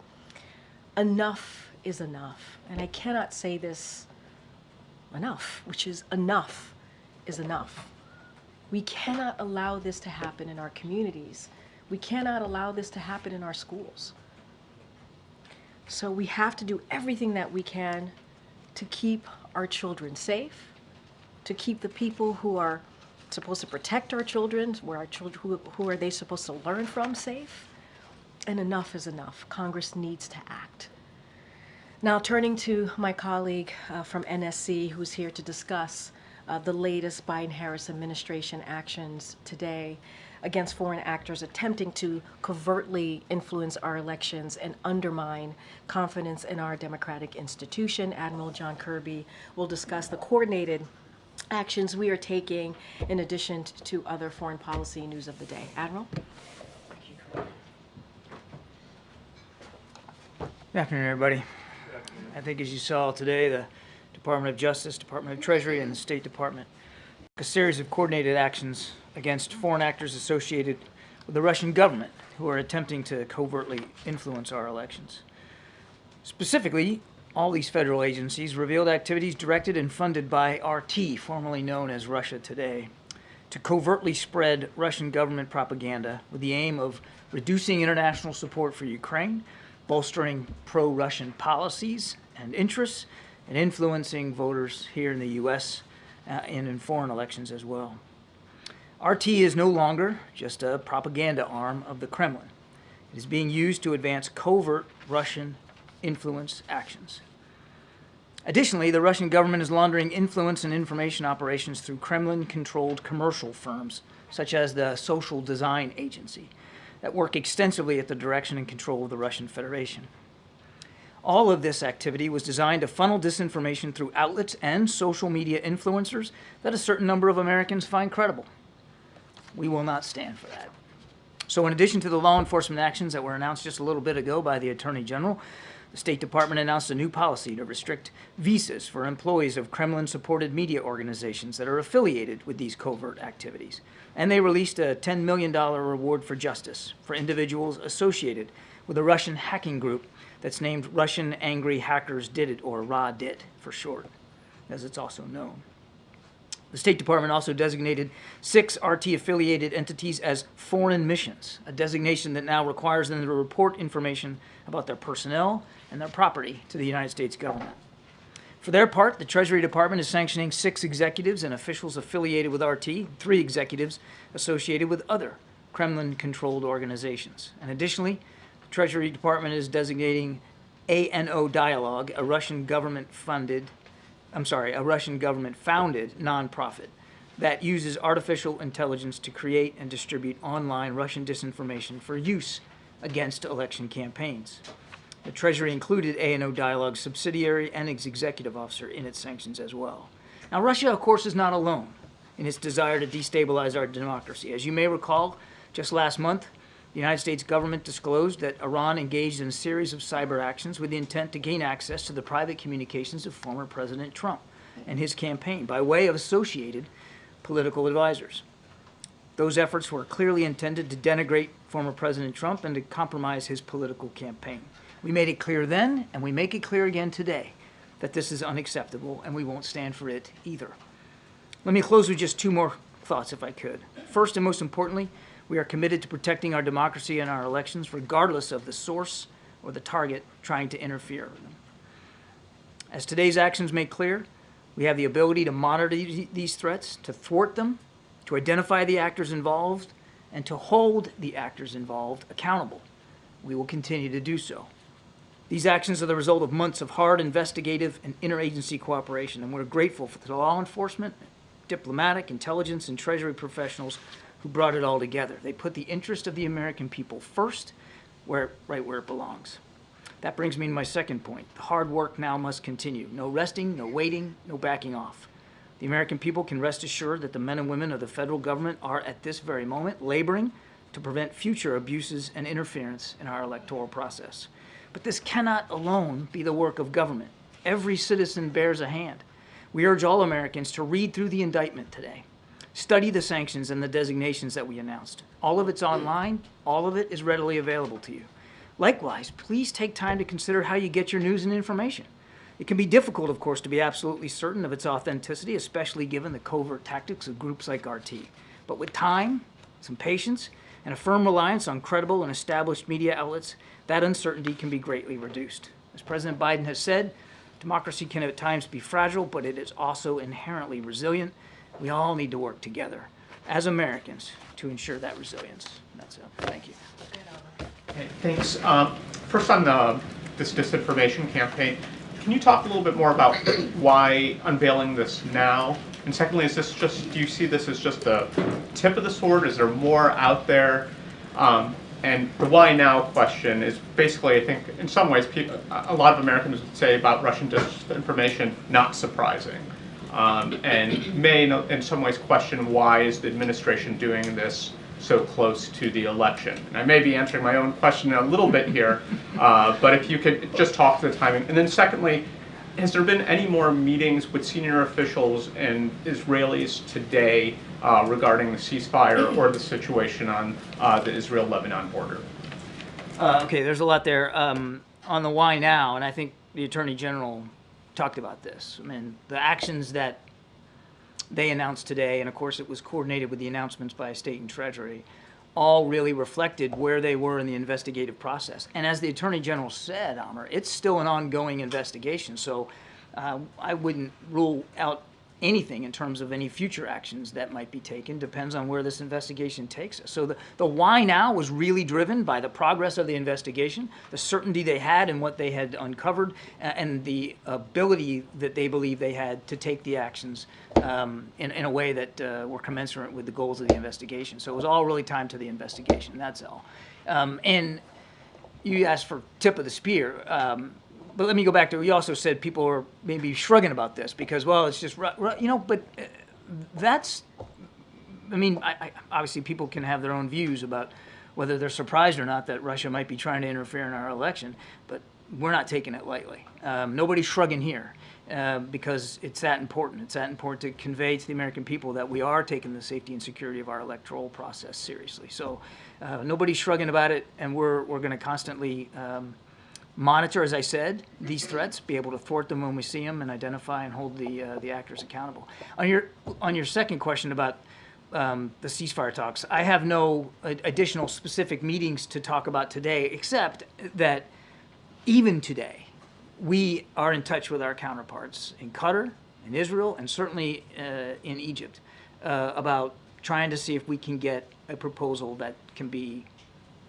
Enough is enough, and I cannot say this enough, which is enough is enough. We cannot allow this to happen in our communities. We cannot allow this to happen in our schools. So we have to do everything that we can to keep our children safe, to keep the people who are supposed to protect our children, who are they supposed to learn from, safe. And enough is enough. Congress needs to act. Now, turning to my colleague from NSC, who's here to discuss the latest Biden-Harris administration actions today against foreign actors attempting to covertly influence our elections and undermine confidence in our democratic institution. Admiral John Kirby will discuss the coordinated actions we are taking in addition to other foreign policy news of the day. Admiral? Good afternoon, everybody. I think as you saw today, the Department of Justice, Department of Treasury, and the State Department took a series of coordinated actions against foreign actors associated with the Russian government who are attempting to covertly influence our elections. Specifically, all these federal agencies revealed activities directed and funded by RT, formerly known as Russia Today, to covertly spread Russian government propaganda with the aim of reducing international support for Ukraine, bolstering pro-Russian policies and interests, and influencing voters here in the U.S. And in foreign elections as well. RT is no longer just a propaganda arm of the Kremlin. It is being used to advance covert Russian influence actions. Additionally, the Russian government is laundering influence and information operations through Kremlin-controlled commercial firms, such as the Social Design Agency, that work extensively at the direction and control of the Russian Federation. All of this activity was designed to funnel disinformation through outlets and social media influencers that a certain number of Americans find credible. We will not stand for that. So in addition to the law enforcement actions that were announced just a little bit ago by the Attorney General, the State Department announced a new policy to restrict visas for employees of Kremlin-supported media organizations that are affiliated with these covert activities. And they released a $10 million reward for justice for individuals associated with a Russian hacking group that's named Russian Angry Hackers Did It, or RADIT for short, as it's also known. The State Department also designated 6 RT-affiliated entities as foreign missions, a designation that now requires them to report information about their personnel and their property to the United States government. For their part, the Treasury Department is sanctioning 6 executives and officials affiliated with RT, 3 executives associated with other Kremlin-controlled organizations. And additionally, the Treasury Department is designating ANO Dialogue, a Russian government-founded nonprofit that uses artificial intelligence to create and distribute online Russian disinformation for use against election campaigns. The Treasury included ANO Dialogue's subsidiary and its executive officer in its sanctions as well. Now, Russia, of course, is not alone in its desire to destabilize our democracy. As you may recall, just last month, the United States government disclosed that Iran engaged in a series of cyber actions with the intent to gain access to the private communications of former President Trump and his campaign by way of associated political advisors. Those efforts were clearly intended to denigrate former President Trump and to compromise his political campaign. We made it clear then, and we make it clear again today, that this is unacceptable, and we won't stand for it either. Let me close with just 2 more thoughts, if I could. First and most importantly, we are committed to protecting our democracy and our elections, regardless of the source or the target trying to interfere with them. As today's actions make clear, we have the ability to monitor these threats, to thwart them, to identify the actors involved, and to hold the actors involved accountable. We will continue to do so. These actions are the result of months of hard investigative and interagency cooperation, and we're grateful for the law enforcement, diplomatic, intelligence, and Treasury professionals who brought it all together. They put the interest of the American people first, right where it belongs. That brings me to my second point. The hard work now must continue. No resting, no waiting, no backing off. The American people can rest assured that the men and women of the federal government are at this very moment laboring to prevent future abuses and interference in our electoral process. But this cannot alone be the work of government. Every citizen bears a hand. We urge all Americans to read through the indictment today. Study the sanctions and the designations that we announced. All of it's online. All of it is readily available to you. Likewise, please take time to consider how you get your news and information. It can be difficult, of course, to be absolutely certain of its authenticity, especially given the covert tactics of groups like RT. But with time, some patience, and a firm reliance on credible and established media outlets, that uncertainty can be greatly reduced. As President Biden has said, democracy can at times be fragile, but it is also inherently resilient. We all need to work together as Americans to ensure that resilience. That's it. Thank you. Okay, thanks. First on this disinformation campaign, can you talk a little bit more about why unveiling this now? And secondly, is this just, do you see this as just the tip of the sword? Is there more out there? And the why now question is basically, I think, in some ways, a lot of Americans would say about Russian disinformation, not surprising. And may, in some ways, question why is the administration doing this so close to the election? And I may be answering my own question a little bit here, but if you could just talk to the timing. And then secondly, has there been any more meetings with senior officials and Israelis today regarding the ceasefire or the situation on the Israel-Lebanon border? Okay, there's a lot there. On the why now, and I think the Attorney General talked about this. I mean, the actions that they announced today, and of course it was coordinated with the announcements by State and Treasury, all really reflected where they were in the investigative process. And as the Attorney General said, Amr, it's still an ongoing investigation, so I wouldn't rule out anything in terms of any future actions that might be taken. Depends on where this investigation takes us. So the why now was really driven by the progress of the investigation, the certainty they had in what they had uncovered, and the ability that they believe they had to take the actions in a way that were commensurate with the goals of the investigation. So it was all really timed to the investigation, that's all. And you asked for tip of the spear. but let me go back to, you also said people are maybe shrugging about this because, well, it's just, you know, but that's, I mean, obviously people can have their own views about whether they're surprised or not that Russia might be trying to interfere in our election, but we're not taking it lightly. Nobody's shrugging here because it's that important. It's that important to convey to the American people that we are taking the safety and security of our electoral process seriously. So nobody's shrugging about it, and we're going to constantly monitor, as I said, these threats, be able to thwart them when we see them, and identify and hold the actors accountable. On your second question about the ceasefire talks, I have no additional specific meetings to talk about today, except that even today, we are in touch with our counterparts in Qatar, in Israel, and certainly in Egypt about trying to see if we can get a proposal that can be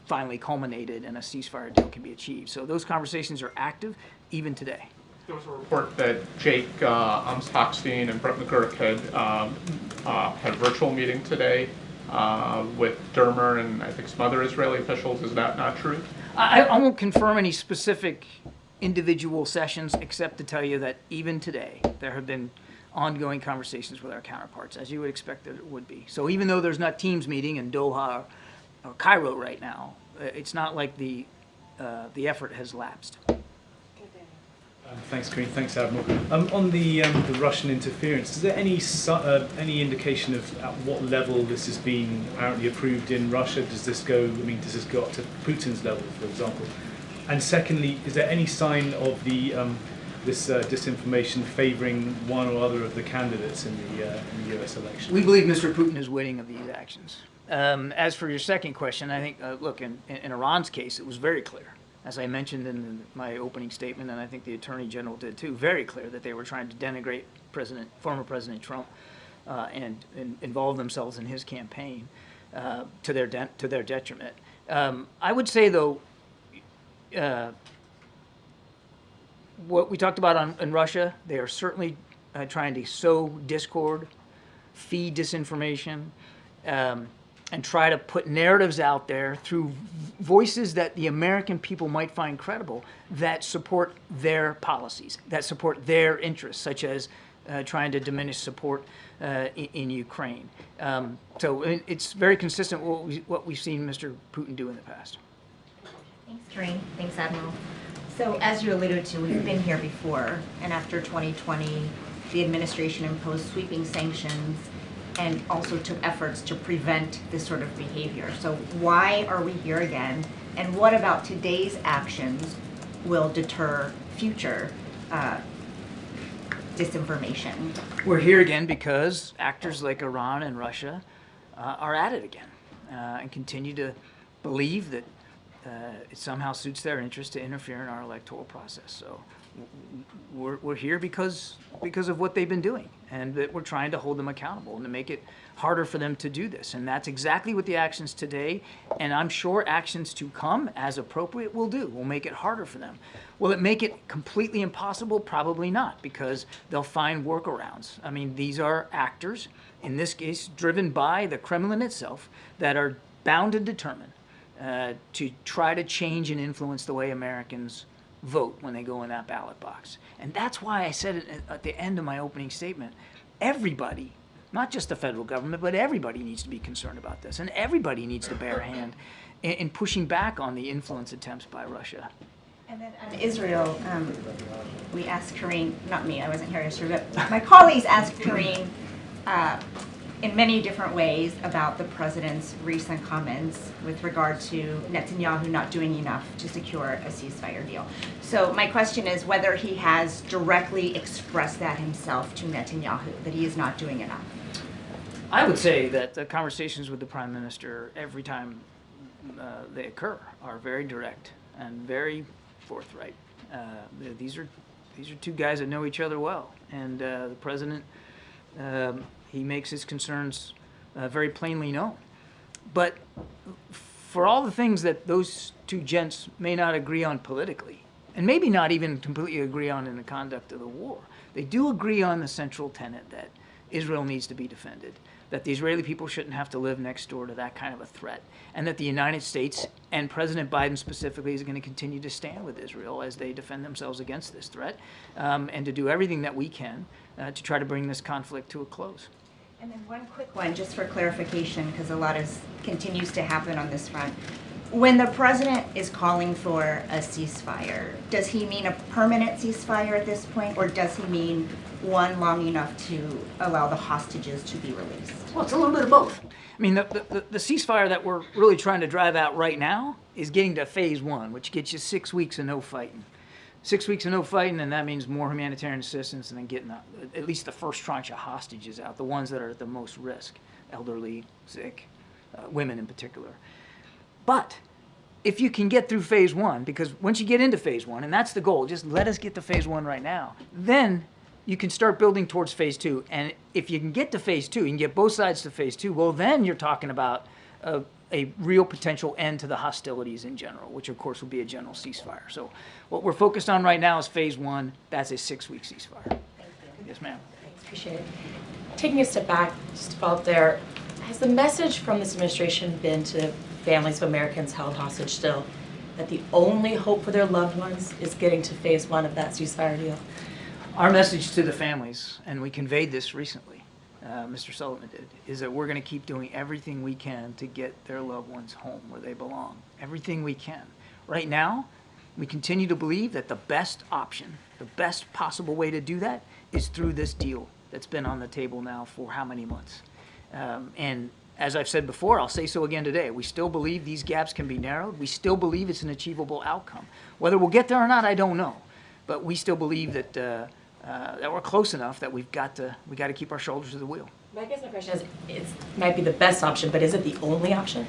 finally culminated and a ceasefire deal can be achieved. So those conversations are active even today. There was a report that Jake Hochstein and Brett McGurk had a virtual meeting today with Dermer and I think some other Israeli officials. Is that not true? I won't confirm any specific individual sessions, except to tell you that even today there have been ongoing conversations with our counterparts, as you would expect that it would be. So even though there's not Teams meeting in Doha or Cairo right now, it's not like the effort has lapsed. Thanks, Karine. Thanks, Admiral. On the Russian interference, is there any indication of at what level this has been apparently approved in Russia? Does this go? I mean, does this go up to Putin's level, for example? And secondly, is there any sign of the this disinformation favouring one or other of the candidates in the U.S. election? We believe Mr. Putin is winning of these actions. As for your second question, I think, look, in Iran's case, it was very clear, as I mentioned in my opening statement, and I think the Attorney General did too, very clear that they were trying to denigrate former President Trump and involve themselves in his campaign to their detriment. I would say, though, what we talked about in Russia, they are certainly trying to sow discord, feed disinformation, and try to put narratives out there through voices that the American people might find credible that support their policies, that support their interests, such as trying to diminish support in Ukraine. So it's very consistent with what we've seen Mr. Putin do in the past. Thanks, Karine. Thanks, Admiral. So as you alluded to, we've been here before, and after 2020, the administration imposed sweeping sanctions and also took efforts to prevent this sort of behavior. So why are we here again? And what about today's actions will deter future disinformation? We're here again because actors like Iran and Russia are at it again and continue to believe that it somehow suits their interest to interfere in our electoral process. So we're here because of what they've been doing, and that we're trying to hold them accountable and to make it harder for them to do this. And that's exactly what the actions today, and I'm sure actions to come as appropriate, will do. Will make it harder for them. Will it make it completely impossible? Probably not, because they'll find workarounds. I mean, these are actors, in this case driven by the Kremlin itself, that are bound and determined to try to change and influence the way Americans vote when they go in that ballot box. And that's why I said it at the end of my opening statement. Everybody, not just the federal government, but everybody needs to be concerned about this. And everybody needs to bear a hand in pushing back on the influence attempts by Russia. And then on Israel, we asked Karine, not me, I wasn't here yesterday, but my colleagues asked Karine in many different ways about the president's recent comments with regard to Netanyahu not doing enough to secure a ceasefire deal. So my question is whether he has directly expressed that himself to Netanyahu, that he is not doing enough. I would say that the conversations with the Prime Minister every time they occur are very direct and very forthright. These are two guys that know each other well, and the President he makes his concerns very plainly known. But for all the things that those two gents may not agree on politically, and maybe not even completely agree on in the conduct of the war, they do agree on the central tenet that Israel needs to be defended, that the Israeli people shouldn't have to live next door to that kind of a threat, and that the United States and President Biden specifically is going to continue to stand with Israel as they defend themselves against this threat, and to do everything that we can to try to bring this conflict to a close. And then one quick one, just for clarification, because a lot continues to happen on this front. When the president is calling for a ceasefire, does he mean a permanent ceasefire at this point, or does he mean one long enough to allow the hostages to be released? Well, it's a little bit of both. I mean, the ceasefire that we're really trying to drive out right now is getting to phase 1, which gets you 6 weeks of no fighting. 6 weeks of no fighting, and that means more humanitarian assistance, and then getting at least the first tranche of hostages out, the ones that are at the most risk, elderly, sick, women in particular. But if you can get through phase 1, because once you get into phase 1, and that's the goal, just let us get to phase 1 right now, then you can start building towards phase 2. And if you can get to phase 2, you can get both sides to phase 2, well, then you're talking about a real potential end to the hostilities in general, which of course will be a general ceasefire. So what we're focused on right now is phase 1. That's a 6-week ceasefire. Thank you. Yes, ma'am. Thanks, appreciate it. Taking a step back, just to follow up there, has the message from this administration been to families of Americans held hostage still that the only hope for their loved ones is getting to phase 1 of that ceasefire deal? Our message to the families, and we conveyed this recently, Mr. Sullivan did, is that we're going to keep doing everything we can to get their loved ones home where they belong. Everything we can. Right now, we continue to believe that the best option, the best possible way to do that is through this deal that's been on the table now for how many months. And as I've said before, I'll say so again today, we still believe these gaps can be narrowed. We still believe it's an achievable outcome. Whether we'll get there or not, I don't know. But we still believe that that we're close enough that we got to keep our shoulders to the wheel. I guess my question is, it might be the best option, but is it the only option?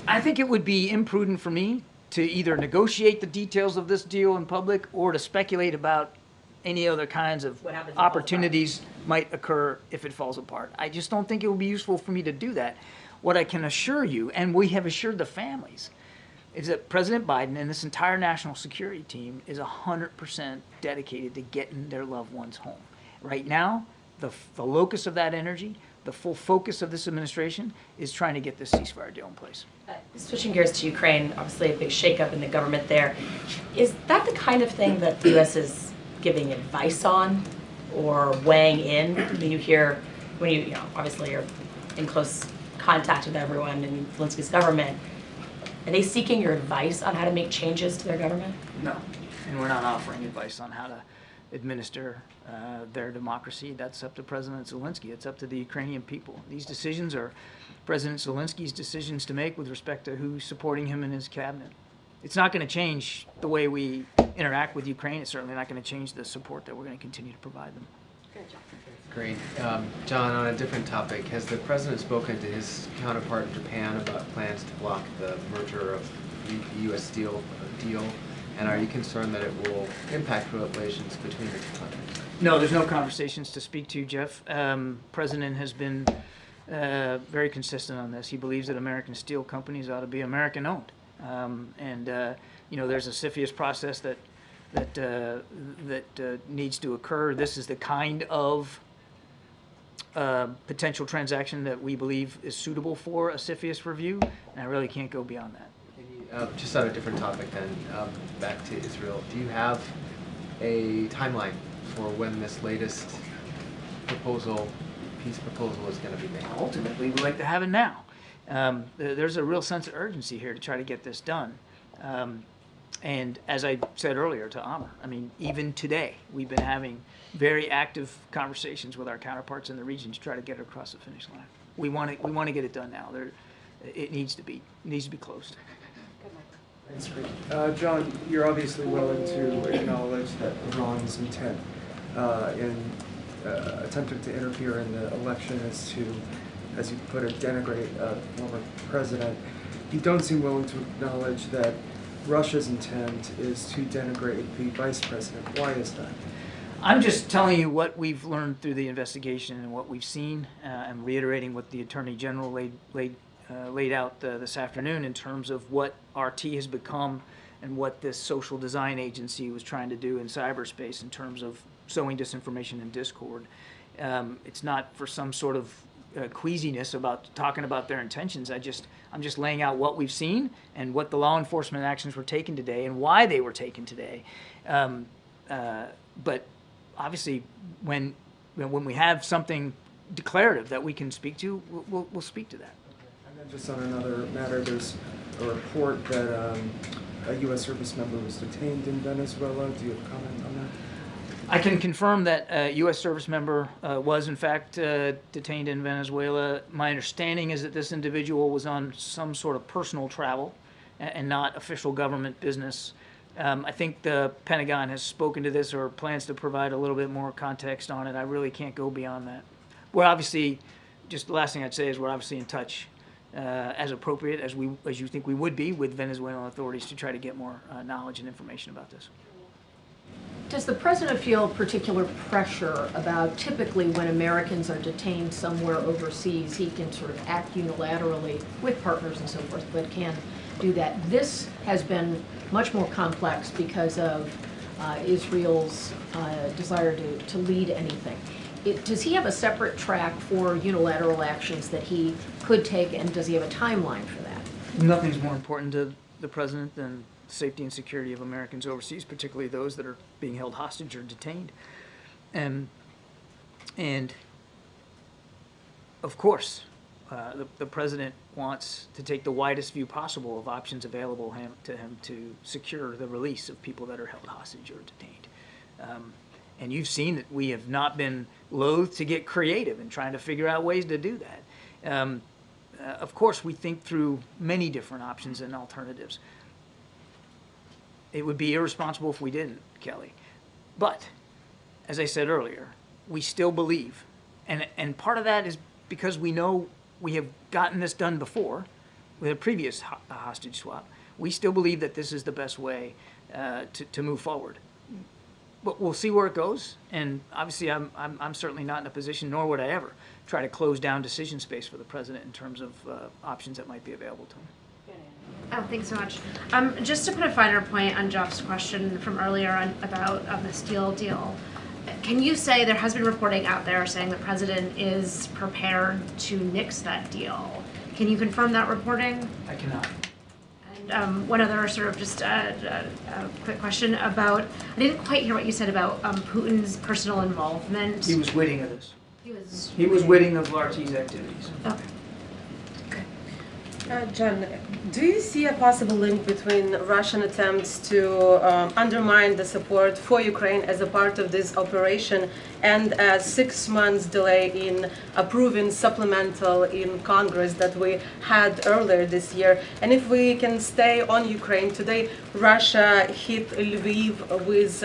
I think it would be imprudent for me to either negotiate the details of this deal in public or to speculate about any other kinds of opportunities might occur if it falls apart. I just don't think it would be useful for me to do that. What I can assure you, and we have assured the families, is that President Biden and this entire national security team is 100% dedicated to getting their loved ones home. Right now, the locus of that energy, the full focus of this administration is trying to get this ceasefire deal in place. Switching gears to Ukraine, obviously a big shakeup in the government there. Is that the kind of thing that the U.S. is giving advice on or weighing in? I mean, you hear, when you obviously you're in close contact with everyone in Zelensky's government, are they seeking your advice on how to make changes to their government? No, and we're not offering advice on how to administer their democracy. That's up to President Zelensky. It's up to the Ukrainian people. These decisions are President Zelensky's decisions to make with respect to who's supporting him in his cabinet. It's not going to change the way we interact with Ukraine. It's certainly not going to change the support that we're going to continue to provide them. Great. John, on a different topic, has the president spoken to his counterpart in Japan about plans to block the merger of the U.S. Steel deal? And are you concerned that it will impact relations between the two countries? No, there's no conversations to speak to, Jeff. President has been very consistent on this. He believes that American steel companies ought to be American-owned. There's a CFIUS process that needs to occur. This is the kind of potential transaction that we believe is suitable for a CFIUS review, and I really can't go beyond that. Just on a different topic then, back to Israel, do you have a timeline for when this latest peace proposal is going to be made? Ultimately, we'd like to have it now. There's a real sense of urgency here to try to get this done. And as I said earlier to Amr, I mean, even today, we've been having very active conversations with our counterparts in the region to try to get it across the finish line. We want to get it done now. It needs to be closed. Thanks, Karine. John, you're obviously willing to acknowledge that Iran's intent in attempting to interfere in the election is to, as you put it, denigrate a former president. You don't seem willing to acknowledge that Russia's intent is to denigrate the vice president. Why is that? I'm just telling you what we've learned through the investigation and what we've seen. I'm reiterating what the Attorney General laid out this afternoon in terms of what RT has become and what this social design agency was trying to do in cyberspace in terms of sowing disinformation and discord. It's not for some sort of queasiness about talking about their intentions. I'm just laying out what we've seen and what the law enforcement actions were taken today and why they were taken today. But obviously, when we have something declarative that we can speak to, we'll speak to that. And then just on another matter, there's a report that a U.S. service member was detained in Venezuela. Do you have a comment on that? I can confirm that a U.S. service member was in fact detained in Venezuela. My understanding is that this individual was on some sort of personal travel and not official government business. I think the Pentagon has spoken to this or plans to provide a little bit more context on it. I really can't go beyond that. We're obviously, just the last thing I'd say is we're obviously in touch as appropriate as you think we would be with Venezuelan authorities to try to get more knowledge and information about this. Does the president feel particular pressure about typically when Americans are detained somewhere overseas, he can sort of act unilaterally with partners and so forth, but can do that? This has been much more complex because of Israel's desire to lead anything. Does he have a separate track for unilateral actions that he could take, and does he have a timeline for that? Nothing's more important to the president than safety and security of Americans overseas, particularly those that are being held hostage or detained. And of course, the president wants to take the widest view possible of options available to him to secure the release of people that are held hostage or detained. And you've seen that we have not been loath to get creative in trying to figure out ways to do that. Of course, we think through many different options and alternatives. It would be irresponsible if we didn't, Kelly. But, as I said earlier, we still believe, and part of that is because we know we have gotten this done before with a previous hostage swap. We still believe that this is the best way to move forward. But we'll see where it goes, and obviously I'm certainly not in a position, nor would I ever, try to close down decision space for the president in terms of options that might be available to him. Oh, thanks so much. Just to put a finer point on Jeff's question from earlier about the steel deal, can you say there has been reporting out there saying the president is prepared to nix that deal? Can you confirm that reporting? I cannot. And one other sort of just a quick question about, I didn't quite hear what you said about Putin's personal involvement. He was witting of this. He was witting of Larti's activities. Okay. John, do you see a possible link between Russian attempts to undermine the support for Ukraine as a part of this operation and a 6 months delay in approving supplemental in Congress that we had earlier this year? And if we can stay on Ukraine, today Russia hit Lviv with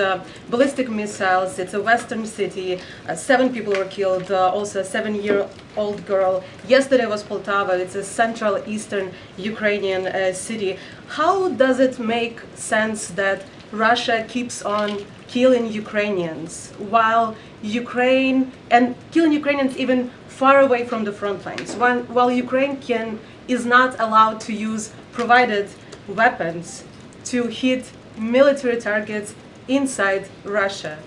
ballistic missiles. It's a western city. 7 people were killed, also a 7-year-old girl. Yesterday was Poltava. It's a central eastern Ukrainian city. How does it make sense that Russia keeps on killing Ukrainians while Ukraine, and killing Ukrainians even far away from the front lines, while Ukraine is not allowed to use provided weapons to hit military targets inside Russia,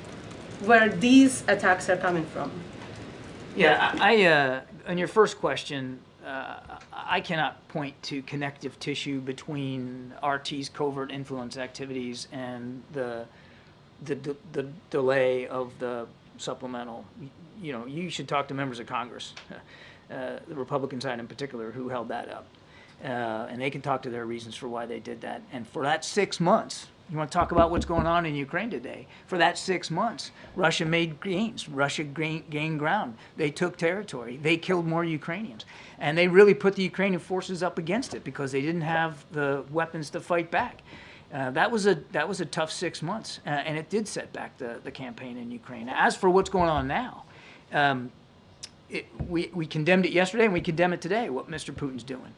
where these attacks are coming from? Yeah, on your first question, I cannot point to connective tissue between RT's covert influence activities and the delay of the supplemental. You know, you should talk to members of Congress, the Republican side in particular, who held that up. And they can talk to their reasons for why they did that. And for that 6 months, you want to talk about what's going on in Ukraine today? For that 6 months, Russia made gains. Russia gained ground. They took territory. They killed more Ukrainians. And they really put the Ukrainian forces up against it because they didn't have the weapons to fight back. That was a tough 6 months, and it did set back the campaign in Ukraine. As for what's going on now, we condemned it yesterday, and we condemn it today, what Mr. Putin's doing.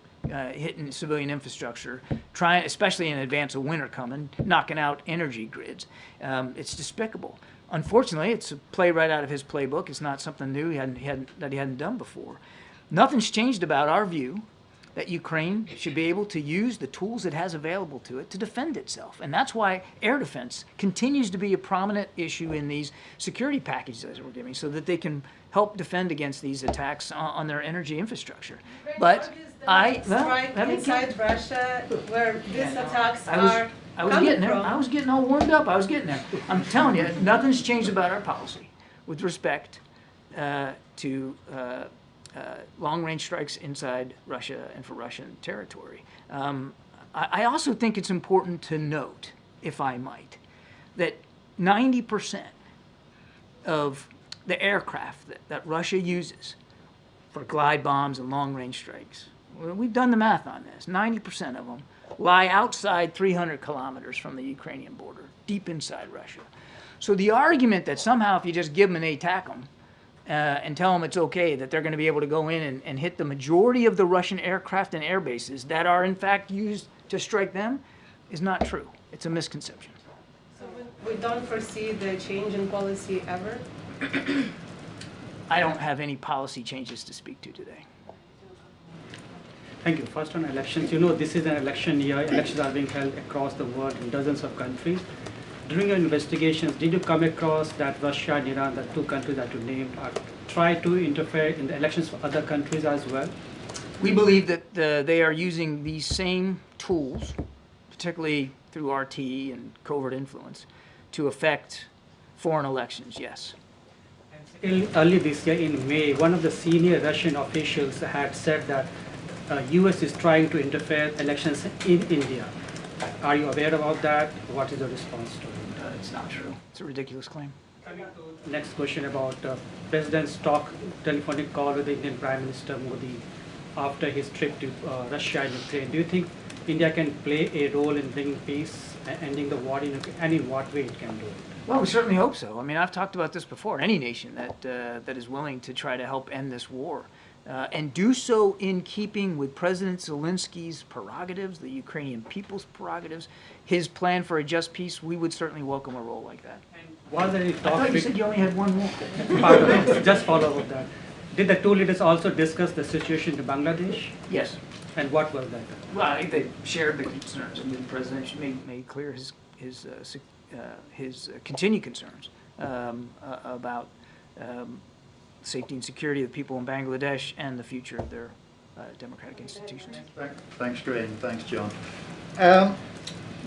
Hitting civilian infrastructure, trying, especially in advance of winter coming, knocking out energy grids. It's despicable. Unfortunately, it's a play right out of his playbook. It's not something new that he hadn't done before. Nothing's changed about our view that Ukraine should be able to use the tools it has available to it to defend itself. And that's why air defense continues to be a prominent issue in these security packages that we're giving, so that they can help defend against these attacks on their energy infrastructure. But strike inside Russia where these attacks are I was getting there. I was getting all warmed up. I was getting there. I'm telling you, nothing's changed about our policy with respect to long-range strikes inside Russia and for Russian territory. I also think it's important to note, if I might, that 90% of the aircraft that Russia uses for glide bombs and long-range strikes, we've done the math on this, 90% of them lie outside 300 kilometers from the Ukrainian border, deep inside Russia. So the argument that somehow if you just give them an ATACM and tell them it's okay, that they're going to be able to go in and hit the majority of the Russian aircraft and air bases that are in fact used to strike them is not true. It's a misconception. So we don't foresee the change in policy ever? I don't have any policy changes to speak to today. Thank you. First on elections, you know this is an election year. Elections are being held across the world in dozens of countries. During your investigations, did you come across that Russia and Iran, the two countries that you named, are try to interfere in the elections for other countries as well? We believe that they are using these same tools, particularly through RT and covert influence, to affect foreign elections, yes. Early this year in May, one of the senior Russian officials had said that US is trying to interfere elections in India. Are you aware about that? What is the response to it? It's not true. It's a ridiculous claim. Next question about President's telephonic call with the Indian Prime Minister Modi after his trip to Russia and Ukraine. Do you think India can play a role in bringing peace and ending the war in Ukraine, and in what way it can do it? Well, we certainly hope so. I mean, I've talked about this before. Any nation that is willing to try to help end this war and do so in keeping with President Zelensky's prerogatives, the Ukrainian people's prerogatives, his plan for a just peace, we would certainly welcome a role like that. Was there any talk? I thought you said you only had one more. Just follow up with that. Did the two leaders also discuss the situation in Bangladesh? Yes. And what was that? Well, I think they shared the concerns. I mean, the president made clear his continued concerns about safety and security of the people in Bangladesh and the future of their democratic institutions. Thanks, Karine. Thanks, John.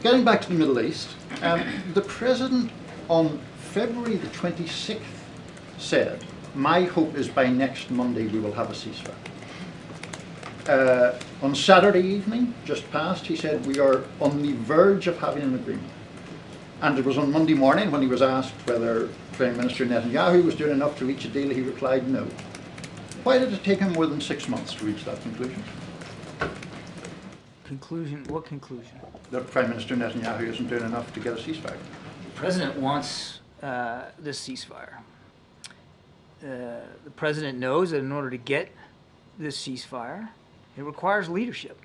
Getting back to the Middle East, the President on February the 26th said, "My hope is by next Monday we will have a ceasefire." On Saturday evening, just past, he said, "We are on the verge of having an agreement." And it was on Monday morning when he was asked whether Prime Minister Netanyahu was doing enough to reach a deal, he replied no. Why did it take him more than 6 months to reach that conclusion? Conclusion? What conclusion? That Prime Minister Netanyahu isn't doing enough to get a ceasefire. The President wants this ceasefire. The President knows that in order to get this ceasefire, it requires leadership.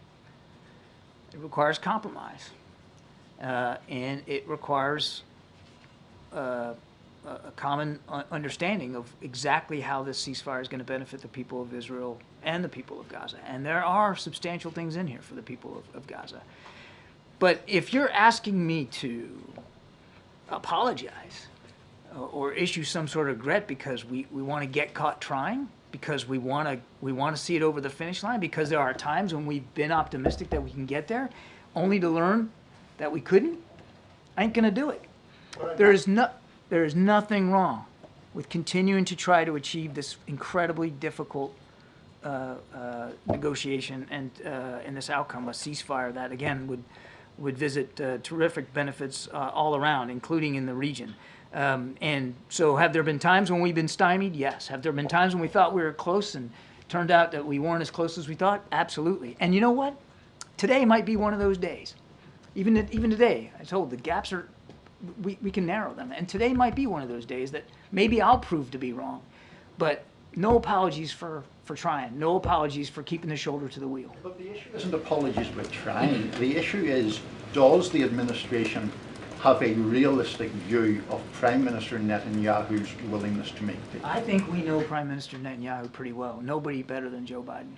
It requires compromise. And it requires a common understanding of exactly how this ceasefire is going to benefit the people of Israel and the people of Gaza. And there are substantial things in here for the people of Gaza. But if you're asking me to apologize or issue some sort of regret because we want to get caught trying, because we want to see it over the finish line, because there are times when we've been optimistic that we can get there, only to learn that we couldn't, I ain't gonna do it. There is nothing wrong with continuing to try to achieve this incredibly difficult negotiation and this outcome, a ceasefire that again would visit terrific benefits all around, including in the region. And so have there been times when we've been stymied? Yes. Have there been times when we thought we were close and turned out that we weren't as close as we thought? Absolutely. And you know what? Today might be one of those days. Even today, I told the gaps are, we can narrow them. And today might be one of those days that maybe I'll prove to be wrong. But no apologies for trying. No apologies for keeping the shoulder to the wheel. But the issue isn't apologies for trying. The issue is, does the administration have a realistic view of Prime Minister Netanyahu's willingness to make peace? I think we know Prime Minister Netanyahu pretty well. Nobody better than Joe Biden.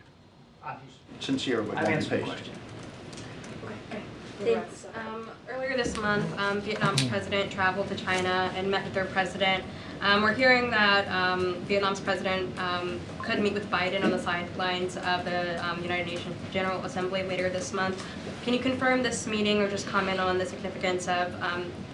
sincere with I've one answered the pace. question. Thanks. Earlier this month, Vietnam's president traveled to China and met with their president. We're hearing that Vietnam's president could meet with Biden on the sidelines of the United Nations General Assembly later this month. Can you confirm this meeting or just comment on the significance of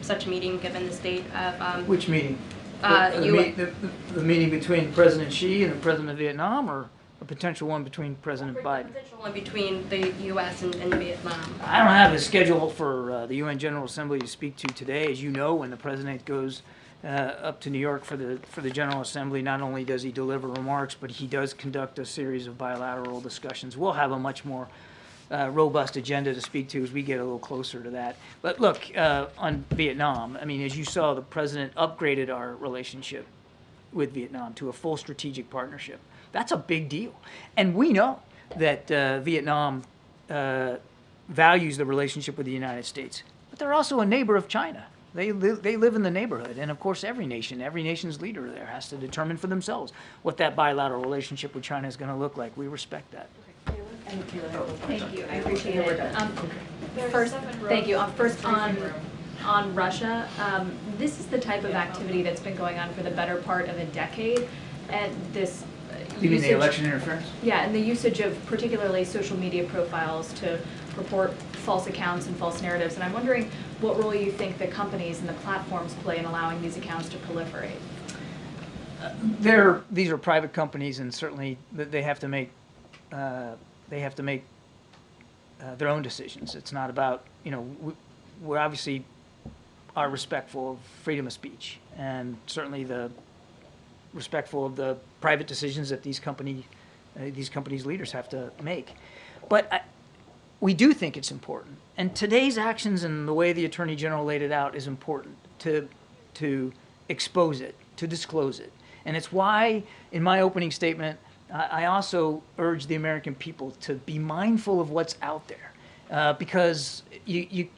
such a meeting given the state of... Which meeting? The meeting between President Xi and the President of Vietnam, or a potential one between President Biden? A potential one between the U.S. and Vietnam. I don't have a schedule for the UN General Assembly to speak to today. As you know, when the President goes up to New York for the General Assembly, not only does he deliver remarks, but he does conduct a series of bilateral discussions. We'll have a much more robust agenda to speak to as we get a little closer to that. But look, on Vietnam, I mean, as you saw, the President upgraded our relationship with Vietnam to a full strategic partnership. That's a big deal. And we know that Vietnam values the relationship with the United States. But they're also a neighbor of China. They live in the neighborhood. And of course, every nation's leader there has to determine for themselves what that bilateral relationship with China is going to look like. We respect that. Thank you. I appreciate it. First, thank you. First on Russia, this is the type of activity that's been going on for the better part of a decade, and this. You mean the election interference? Yeah, and the usage of particularly social media profiles to report false accounts and false narratives. And I'm wondering what role you think the companies and the platforms play in allowing these accounts to proliferate. These are private companies, and certainly they have to make their own decisions. It's not about, we obviously are respectful of freedom of speech, and certainly respectful of the private decisions that these companies' leaders have to make. But we do think it's important, and today's actions and the way the Attorney General laid it out is important to expose it, to disclose it. And it's why, in my opening statement, I also urge the American people to be mindful of what's out there, because these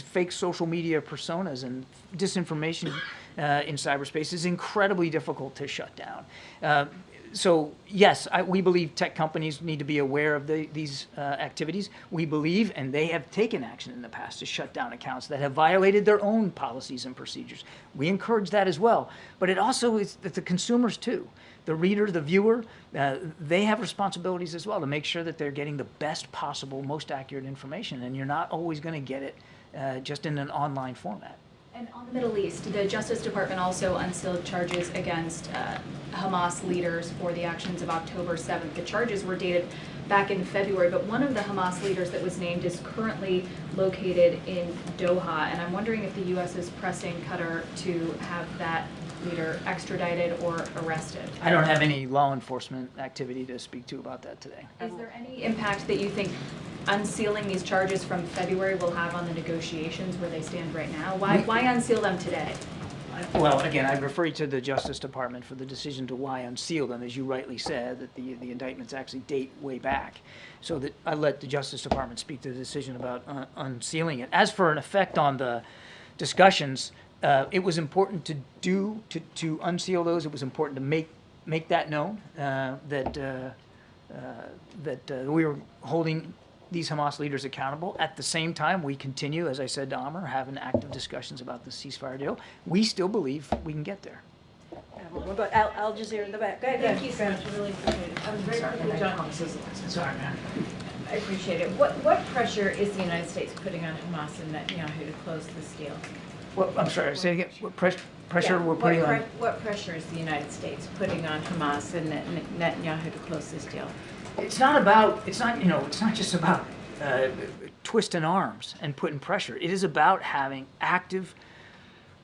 fake social media personas and disinformation in cyberspace is incredibly difficult to shut down. So yes, we believe tech companies need to be aware of these activities. We believe, and they have taken action in the past to shut down accounts that have violated their own policies and procedures. We encourage that as well. But it also is that the consumers too, the reader, the viewer, they have responsibilities as well to make sure that they're getting the best possible, most accurate information. And you're not always going to get it just in an online format. And on the Middle East, the Justice Department also unsealed charges against Hamas leaders for the actions of October 7th. The charges were dated back in February, but one of the Hamas leaders that was named is currently located in Doha. And I'm wondering if the U.S. is pressing Qatar to have that leader extradited or arrested. I don't have any law enforcement activity to speak to about that today. Is there any impact that you think unsealing these charges from February will have on the negotiations where they stand right now? Why unseal them today? Well, again, I refer you to the Justice Department for the decision to why unseal them, as you rightly said, that the indictments actually date way back. So that I let the Justice Department speak to the decision about unsealing it. As for an effect on the discussions, it was important to unseal those. It was important to make that known, that we were holding these Hamas leaders accountable. At the same time, we continue, as I said to Amr, having active discussions about the ceasefire deal. We still believe we can get there. What about Al Jazeera in the back? Go ahead. Thank you so much. I really appreciate it. Very quickly, John. Sorry, man. I appreciate it. What pressure is the United States putting on Hamas and Netanyahu to close this deal? I'm sorry, say it again. What pressure we're putting on? What pressure is the United States putting on Hamas and Netanyahu to close this deal? It's not just about twisting arms and putting pressure. It is about having active,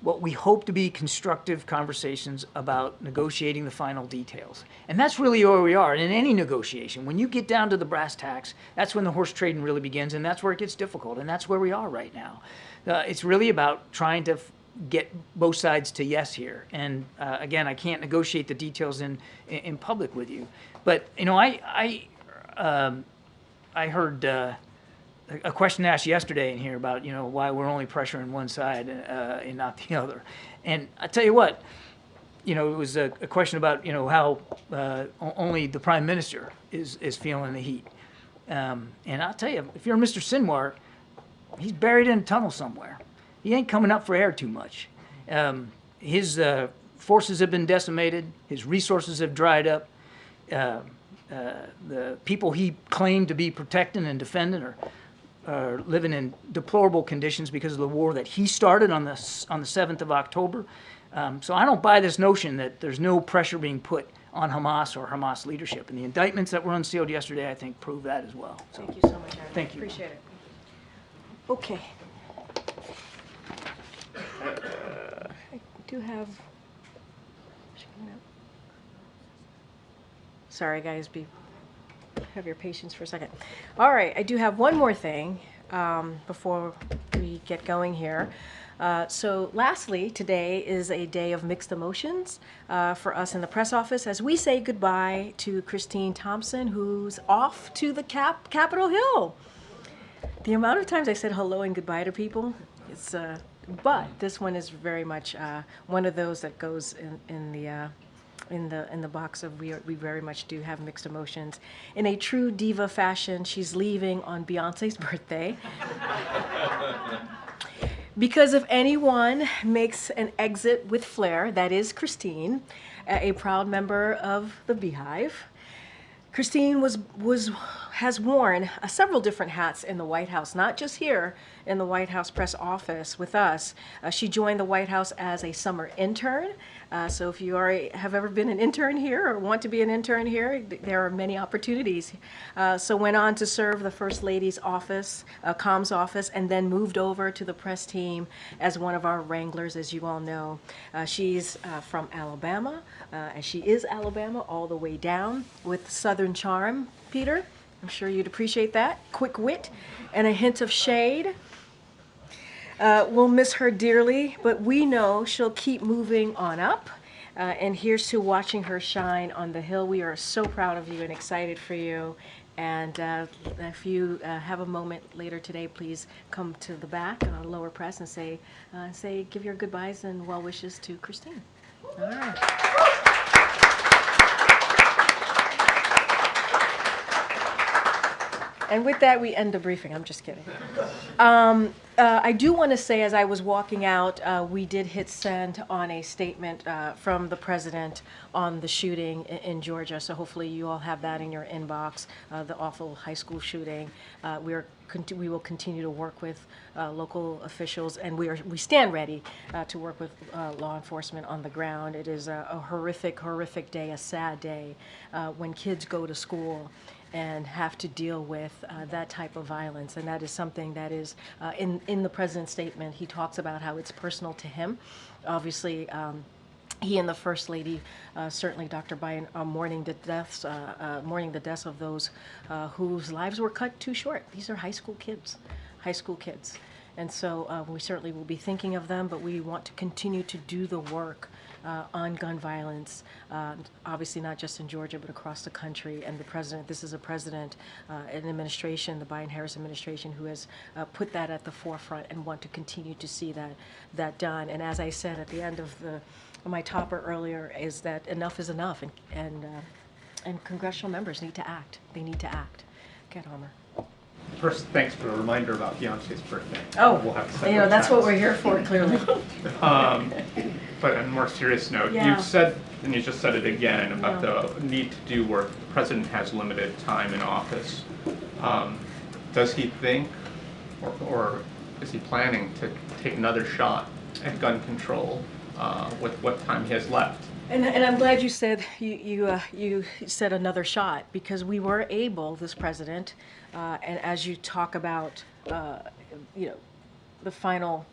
what we hope to be constructive conversations about negotiating the final details. And that's really where we are. And in any negotiation, when you get down to the brass tacks, that's when the horse trading really begins, and that's where it gets difficult, and that's where we are right now. It's really about trying to get both sides to yes here. And again, I can't negotiate the details in public with you. But I heard a question asked yesterday in here about why we're only pressuring one side and not the other. And I tell you what, you know, it was a question about, you know, how only the prime minister is feeling the heat. And I'll tell you, if you're Mr. Sinwar, he's buried in a tunnel somewhere. He ain't coming up for air too much. His forces have been decimated. His resources have dried up. The people he claimed to be protecting and defending are living in deplorable conditions because of the war that he started on the 7th of October. So I don't buy this notion that there's no pressure being put on Hamas or Hamas leadership. And the indictments that were unsealed yesterday, I think, prove that as well. So, Thank you so much, Aaron. thank you. Appreciate it. Okay. I do have... Sorry, guys, have your patience for a second. All right, I do have one more thing before we get going here. So lastly, today is a day of mixed emotions for us in the press office as we say goodbye to Christine Thompson, who's off to the Capitol Hill. The amount of times I said hello and goodbye to people, it's, but this one is very much one of those that goes in the box of we very much do have mixed emotions. In a true diva fashion, she's leaving on Beyonce's birthday. Because if anyone makes an exit with flair, that is Christine, a proud member of the Beehive. Christine has worn several different hats in the White House, not just here in the White House press office with us. She joined the White House as a summer intern. So if you have ever been an intern here or want to be an intern here, there are many opportunities. So went on to serve the First Lady's office, comms office, and then moved over to the press team as one of our wranglers, as you all know. She's from Alabama, and she is Alabama all the way down with Southern charm, Peter. I'm sure you'd appreciate that. Quick wit and a hint of shade. We'll miss her dearly, but we know she'll keep moving on up. And here's to watching her shine on the Hill. We are so proud of you and excited for you. And if you have a moment later today, please come to the back, lower press, and give your goodbyes and well wishes to Christine. All right. And with that, we end the briefing. I'm just kidding. I do want to say, as I was walking out, we did hit send on a statement from the president on the shooting in Georgia. So hopefully you all have that in your inbox, the awful high school shooting. We will continue to work with local officials, and we stand ready to work with law enforcement on the ground. It is a horrific, horrific day, a sad day when kids go to school and have to deal with that type of violence. And that is something that is, in the president's statement, he talks about how it's personal to him. Obviously, he and the First Lady, certainly Dr. Biden, are mourning the deaths of those whose lives were cut too short. These are high school kids. And so we certainly will be thinking of them, but we want to continue to do the work on gun violence, obviously not just in Georgia, but across the country. And the president, this is a president, an administration, the Biden-Harris administration, who has put that at the forefront and want to continue to see that done. And as I said at the end of my topper earlier, is that enough is enough, and congressional members need to act. They need to act. Get Homer. First, thanks for the reminder about Beyonce's birthday. Oh, we'll have that's what we're here for, clearly. But on a more serious note, Yeah. you've said, and you just said it again, about the need to do work. The president has limited time in office. Does he think, or is he planning to take another shot at gun control with what time he has left? And I'm glad you said you said another shot, because we were able, this president, and as you talk about, the final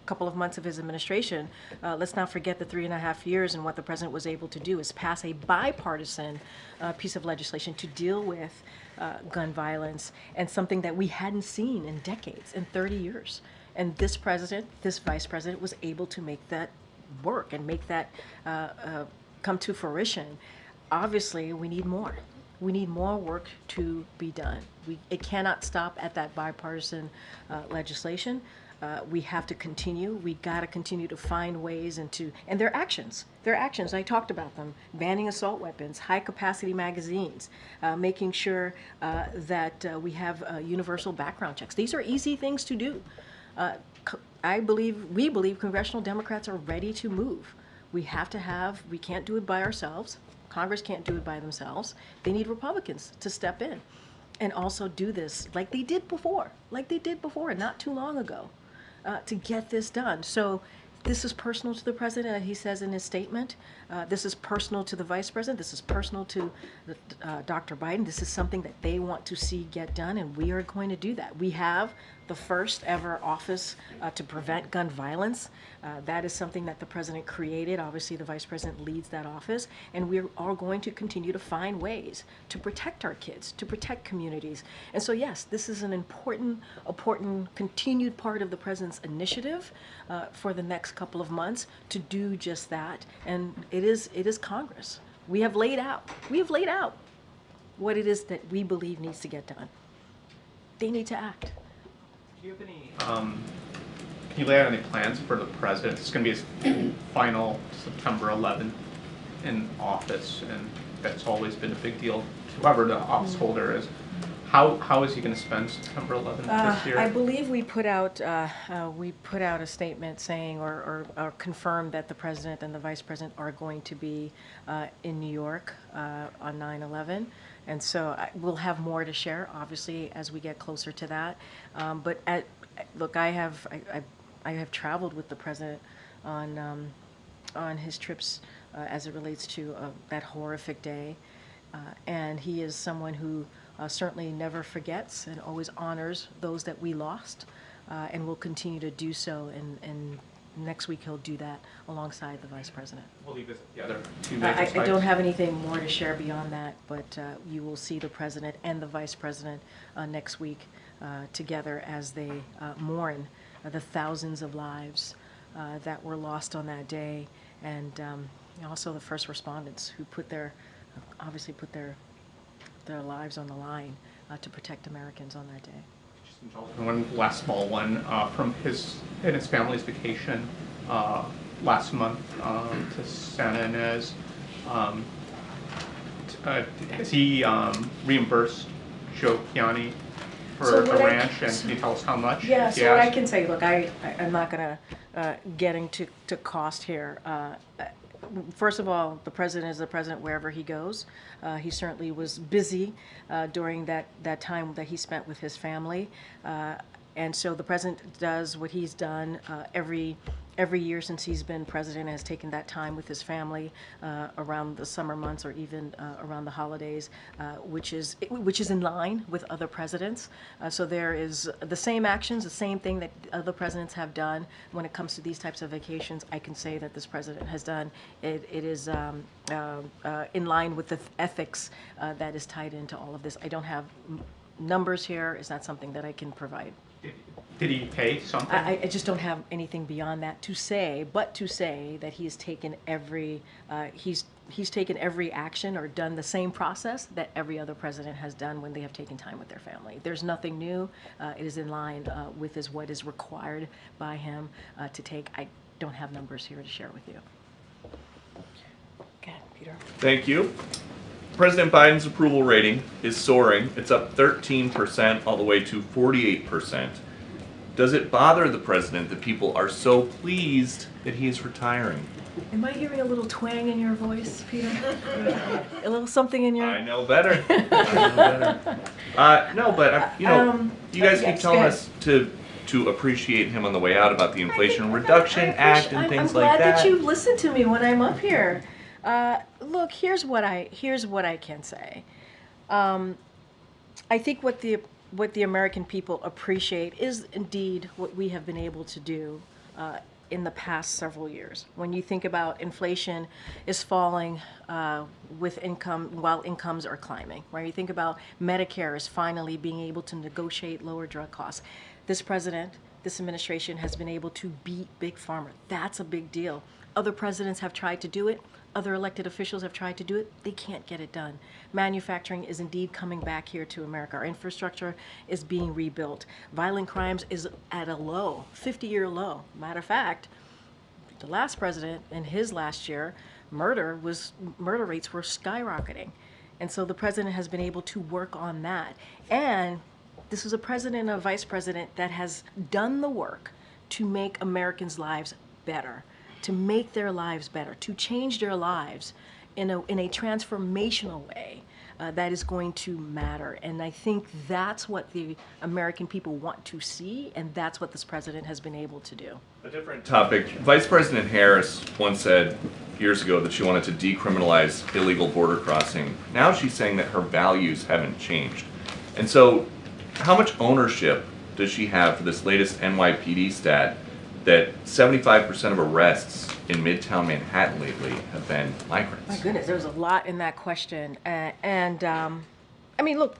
couple of months of his administration, let's not forget the 3.5 years, and what the president was able to do is pass a bipartisan piece of legislation to deal with gun violence, and something that we hadn't seen in decades, in 30 years. And this president, this vice president, was able to make that work and make that come to fruition. Obviously, we need more. We need more work to be done. It cannot stop at that bipartisan legislation. We have to continue. We got to continue to find ways and their actions. Their actions, I talked about them. Banning assault weapons, high-capacity magazines, making sure that we have universal background checks. These are easy things to do. We believe congressional Democrats are ready to move. We can't do it by ourselves. Congress can't do it by themselves. They need Republicans to step in and also do this like they did before not too long ago, to get this done. So this is personal to the president, as he says in his statement. This is personal to the vice president. This is personal to Dr. Biden. This is something that they want to see get done, and we are going to do that. We have the first ever office to prevent gun violence. That is something that the president created. Obviously, the vice president leads that office, and we are going to continue to find ways to protect our kids, to protect communities. And so, yes, this is an important continued part of the president's initiative for the next couple of months to do just that. And it is Congress. We have laid out what it is that we believe needs to get done. They need to act. Do you have any, can you lay out any plans for the president? It's going to be his final September 11th in office, and that's always been a big deal to whoever the office holder is. How is he going to spend September 11th this year? I believe we put out a statement saying or confirmed that the president and the vice president are going to be in New York on 9/11, and so we'll have more to share, obviously, as we get closer to that. But look, I have traveled with the president on his trips as it relates to that horrific day, and he is someone who certainly never forgets and always honors those that we lost, and will continue to do so. And next week he'll do that alongside the vice president. Will he visit the other two major sites? I don't have anything more to share beyond that, but you will see the president and the vice president next week together as they mourn the thousands of lives that were lost on that day, and also the first respondents who obviously put their lives on the line to protect Americans on that day. One last small one from his family's vacation last month to Santa Ynez. Has he reimbursed Joe Piani for the ranch, and can you tell us how much? Yeah, so what I can say, look, I'm not going to get into cost here. First of all, the president is the president wherever he goes. He certainly was busy during that time that he spent with his family. And so the president does what he's done every year since he's been president, has taken that time with his family around the summer months or even around the holidays, which is in line with other presidents. So there is the same actions, the same thing that other presidents have done when it comes to these types of vacations. I can say that this president has done. It is in line with the ethics that is tied into all of this. I don't have numbers here. It's not something that I can provide. Did he pay something? I just don't have anything beyond that to say, but to say that he's taken every action or done the same process that every other president has done when they have taken time with their family. There's nothing new. It is in line with what is required by him to take. I don't have numbers here to share with you. Okay, Peter. Thank you. President Biden's approval rating is soaring. It's up 13% all the way to 48%. Does it bother the president that people are so pleased that he is retiring? Am I hearing a little twang in your voice, Peter? A little something in your... I know better. No, but you guys keep telling us to appreciate him on the way out about the Inflation Reduction Act and things like that. I'm glad that you listen to me when I'm up here. Look, here's what I can say. I think what the American people appreciate is indeed what we have been able to do in the past several years. When you think about inflation is falling with income while incomes are climbing, right? You think about Medicare is finally being able to negotiate lower drug costs. This president this administration has been able to beat Big Pharma. That's a big deal. Other presidents have tried to do it. Other elected officials have tried to do it. They can't get it done. Manufacturing is indeed coming back here to America. Our infrastructure is being rebuilt. Violent crimes is at a low, 50-year low. Matter of fact, the last president in his last year, murder rates were skyrocketing. And so the president has been able to work on that. And this is a president and a vice president that has done the work to make Americans' lives better, to make their lives better, to change their lives in a transformational way that is going to matter. And I think that's what the American people want to see, and that's what this president has been able to do. A different topic. Vice President Harris once said years ago that she wanted to decriminalize illegal border crossing. Now she's saying that her values haven't changed. And so how much ownership does she have for this latest NYPD stat that 75% of arrests in Midtown Manhattan lately have been migrants? My goodness, there's a lot in that question. I mean, look,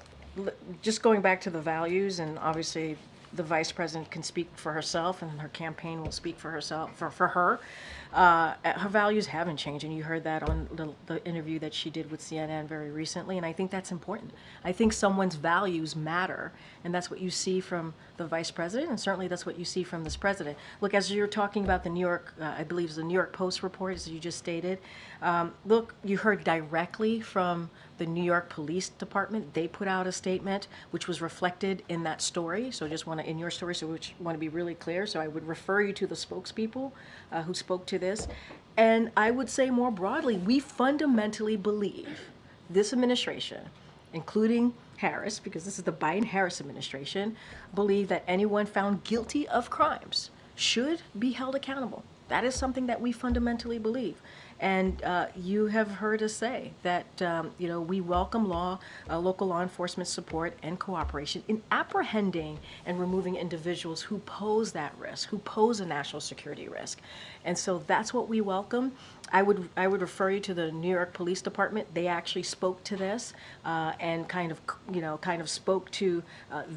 just going back to the values, and obviously the vice president can speak for herself, and her campaign will speak for herself, for her. Her values haven't changed, and you heard that on the interview that she did with CNN very recently, and I think that's important. I think someone's values matter, and that's what you see from the vice president, and certainly that's what you see from this president. Look, as you're talking about the New York, I believe it's the New York Post report, as you just stated, look, you heard directly from the New York Police Department. They put out a statement which was reflected in that story. So just want to, in your story, so which want to be really clear. So I would refer you to the spokespeople who spoke to this. And I would say more broadly, we fundamentally believe this administration, including Harris, because this is the Biden-Harris administration, believe that anyone found guilty of crimes should be held accountable. That is something that we fundamentally believe. And you have heard us say that we welcome local law enforcement support and cooperation in apprehending and removing individuals who pose that risk, who pose a national security risk. And so that's what we welcome. I would refer you to the New York Police Department. They actually spoke to this and kind of spoke to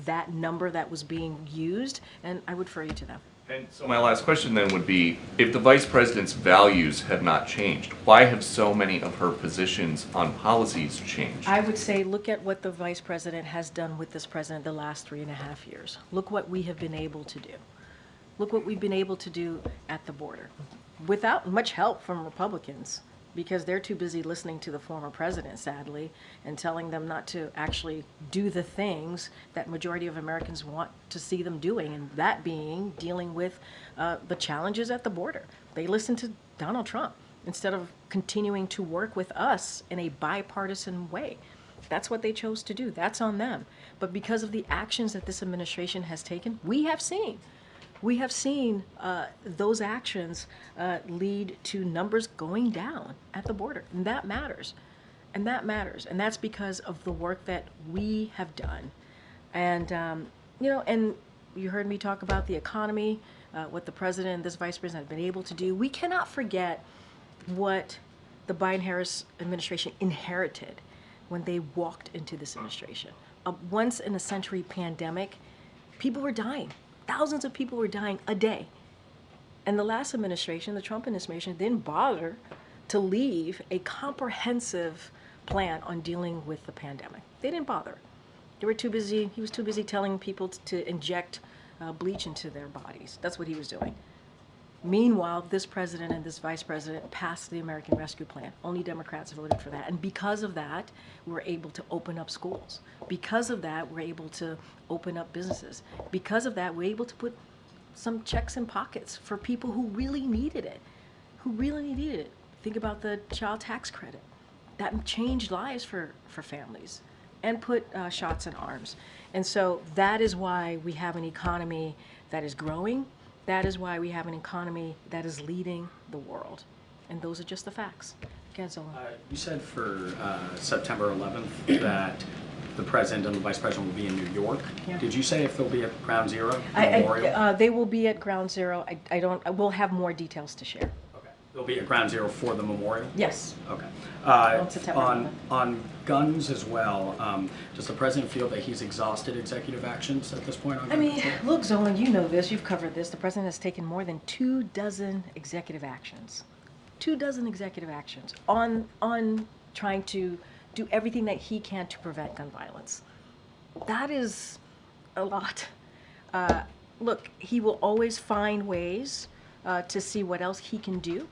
that number that was being used, and I would refer you to them. And so my last question then would be, if the vice president's values have not changed, why have so many of her positions on policies changed? I would say look at what the vice president has done with this president the last 3.5 years. Look what we have been able to do. Look what we've been able to do at the border without much help from Republicans, because they're too busy listening to the former president, sadly, and telling them not to actually do the things that majority of Americans want to see them doing, and that being dealing with the challenges at the border. They listen to Donald Trump instead of continuing to work with us in a bipartisan way. That's what they chose to do. That's on them. But because of the actions that this administration has taken, we have seen those actions lead to numbers going down at the border, and that matters. And that's because of the work that we have done. And and you heard me talk about the economy, what the president and this vice president have been able to do. We cannot forget what the Biden-Harris administration inherited when they walked into this administration. A once-in-a-century pandemic, people were dying. Thousands of people were dying a day. And the last administration, the Trump administration, didn't bother to leave a comprehensive plan on dealing with the pandemic. They didn't bother. They were too busy. He was too busy telling people to inject bleach into their bodies. That's what he was doing. Meanwhile, this president and this vice president passed the American Rescue Plan. Only Democrats voted for that. And because of that, we're able to open up schools. Because of that, we're able to open up businesses. Because of that, we're able to put some checks in pockets for people who really needed it. Think about the child tax credit. That changed lives for families and put shots in arms. And so that is why we have an economy that is growing. That is why we have an economy that is leading the world. And those are just the facts. You said for September 11th that the president and the vice president will be in New York. Yeah. Did you say if they'll be at Ground Zero? Memorial? They will be at Ground Zero. We'll have more details to share. Okay. There'll be a ground zero for the memorial? Yes. Okay. On September 11th. On guns as well, does the president feel that he's exhausted executive actions at this point on I gun mean, control? look, Zolan, you know this, you've covered this. The president has taken more than 24 executive actions. 24 executive actions on trying to do everything that he can to prevent gun violence. That is a lot. Look, he will always find ways to see what else he can do,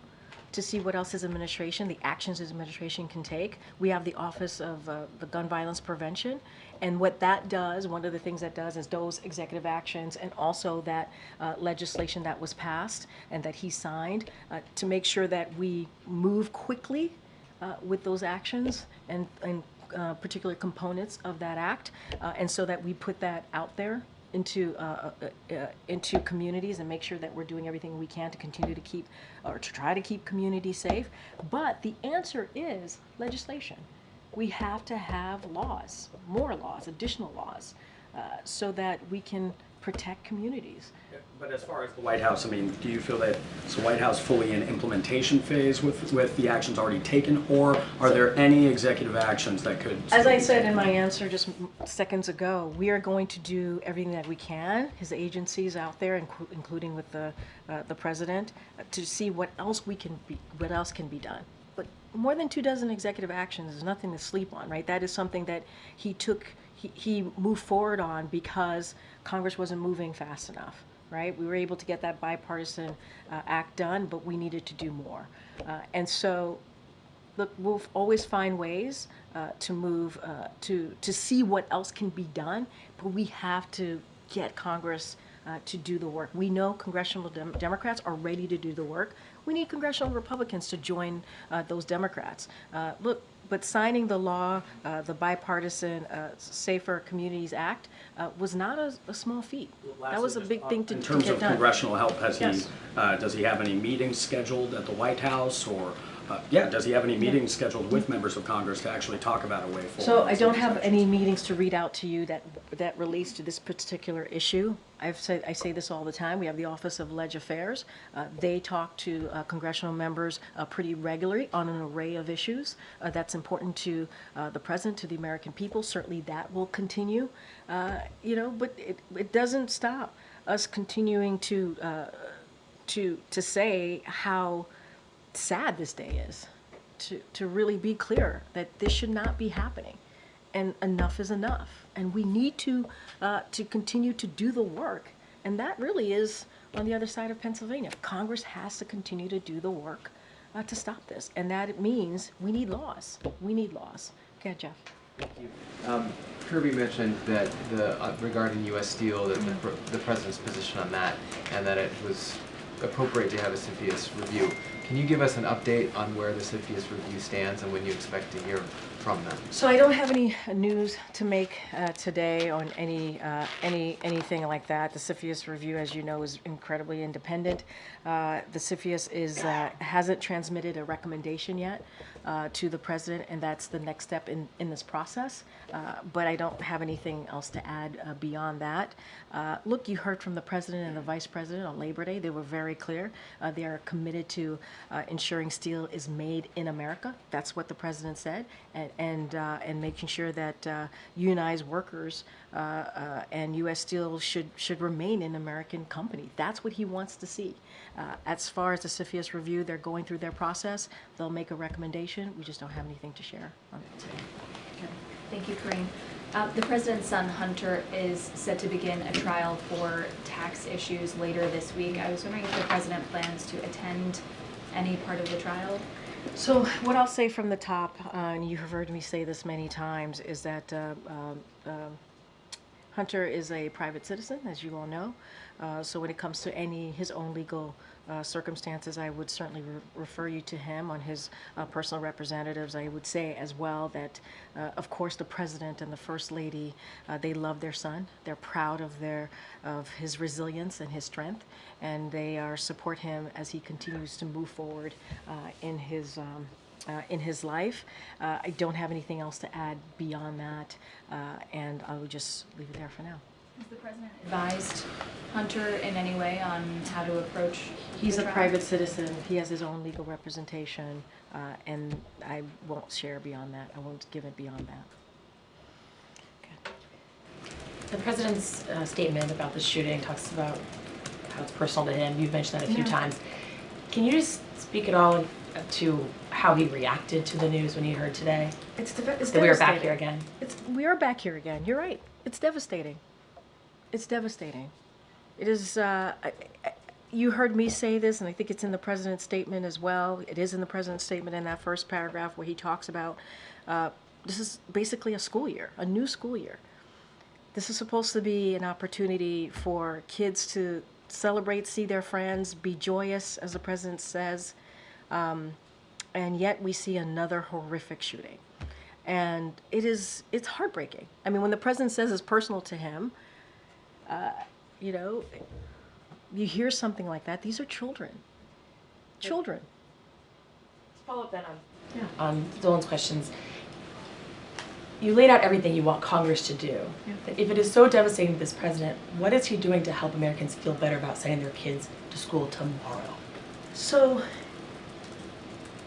to see what else his administration, the actions his administration can take. We have the Office of the Gun Violence Prevention, and what that does, one of the things that does is those executive actions and also that legislation that was passed and that he signed to make sure that we move quickly with those actions and particular components of that act, and so that we put that out there into communities and make sure that we're doing everything we can to continue to keep or to try to keep communities safe. But the answer is legislation. We have to have laws, more laws, additional laws, so that we can protect communities. But as far as the White House, I mean, do you feel that is the White House fully in implementation phase with the actions already taken, or are there any executive actions that could? As I said in my answer just seconds ago, we are going to do everything that we can, his agencies out there, including with the president, to see what else can be done. But more than 24 executive actions is nothing to sleep on, right? That is something that he moved forward on because Congress wasn't moving fast enough, right? We were able to get that bipartisan act done, but we needed to do more. And so, look, we'll always find ways to move, to see what else can be done, but we have to get Congress to do the work. We know congressional Democrats are ready to do the work. We need congressional Republicans to join those Democrats. Look, but signing the law, the bipartisan Safer Communities Act, was not a small feat. That was a big thing to get done. In terms of congressional help, has Yes. does he have any meetings scheduled at the White House, or does he have any meetings scheduled with members of Congress to actually talk about a way forward? So I don't have any meetings to read out to you that relates to this particular issue. I say this all the time. We have the Office of Leg Affairs. They talk to congressional members pretty regularly on an array of issues that's important to the president, to the American people. Certainly that will continue, but it doesn't stop us continuing to say how sad this day is, to really be clear that this should not be happening, and enough is enough, and we need to continue to do the work, and that really is on the other side of Pennsylvania. Congress has to continue to do the work to stop this, and that it means we need laws. We need laws. Okay, Jeff. Thank you. Kirby mentioned that regarding U.S. Steel, that the president's position on that, and that it was appropriate to have a CFIUS review. Can you give us an update on where the CFIUS review stands and when you expect to hear from them? So I don't have any news to make today on anything like that. The CFIUS review, as you know, is incredibly independent. The CFIUS hasn't transmitted a recommendation yet to the president, and that's the next step in this process. But I don't have anything else to add beyond that. Look, you heard from the president and the vice president on Labor Day. They were very clear. They are committed to ensuring steel is made in America. That's what the president said, and making sure that unionized workers and U.S. Steel should remain an American company. That's what he wants to see. As far as the CFIUS review, they're going through their process. They'll make a recommendation. We just don't have anything to share on it today. Okay. Thank you, Karine. The president's son, Hunter, is set to begin a trial for tax issues later this week. I was wondering if the president plans to attend any part of the trial? So what I'll say from the top, and you have heard me say this many times, is that Hunter is a private citizen, as you all know. So when it comes to his own legal circumstances, I would certainly refer you to him on his personal representatives. I would say as well that, of course, the president and the first lady, they love their son. They're proud of his resilience and his strength, and they support him as he continues to move forward in his life. I don't have anything else to add beyond that, and I will just leave it there for now. Has the president advised Hunter in any way on how to approach? He's the a trial? private citizen. He has his own legal representation, and I won't share beyond that. I won't give it beyond that. The president's statement about the shooting talks about how it's personal to him. You've mentioned that a few times. Can you just speak at all to how he reacted to the news when he heard today? It's that devastating. we are back here again. We are back here again. You're right. It's devastating. It's devastating. It is. You heard me say this, and I think it's in the president's statement as well. It is in the president's statement in that first paragraph where he talks about this is basically a school year, a new school year. This is supposed to be an opportunity for kids to celebrate, see their friends, be joyous, as the president says, and yet we see another horrific shooting. And it's heartbreaking. I mean, when the president says it's personal to him, you know, you hear something like that. These are children. Children. Let's follow up then on Dolan's questions. You laid out everything you want Congress to do. Yeah. If it is so devastating to this president, what is he doing to help Americans feel better about sending their kids to school tomorrow? So,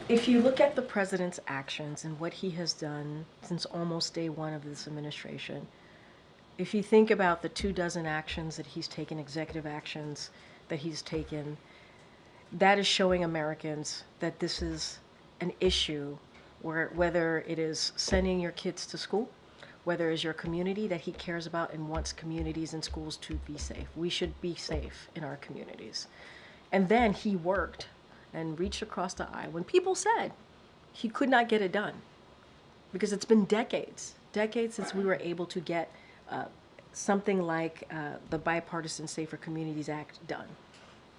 if you look at the president's actions and what he has done since almost day one of this administration, if you think about the 24 actions that he's taken, executive actions that he's taken, that is showing Americans that this is an issue where whether it is sending your kids to school, whether it's your community that he cares about and wants communities and schools to be safe. We should be safe in our communities. And then he worked and reached across the aisle when people said he could not get it done, because it's been decades since we were able to get something like the Bipartisan Safer Communities Act done.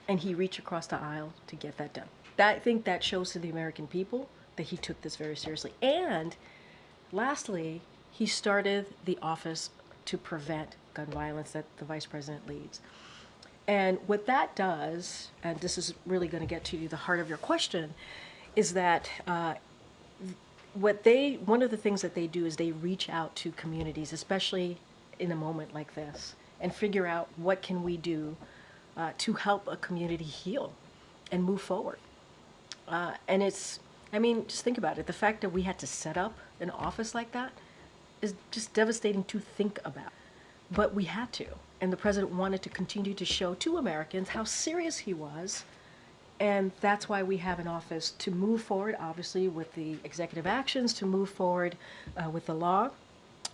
And he reached across the aisle to get that done. I think that shows to the American people that he took this very seriously. And lastly, he started the Office to Prevent Gun Violence that the Vice President leads. And what that does, and this is really going to get to the heart of your question, is that one of the things that they do is they reach out to communities, especially in a moment like this, and figure out what can we do to help a community heal and move forward. And it's, I mean, just think about it. The fact that we had to set up an office like that is just devastating to think about. But we had to. And the president wanted to continue to show to Americans how serious he was. And that's why we have an office to move forward, obviously, with the executive actions, to move forward with the law,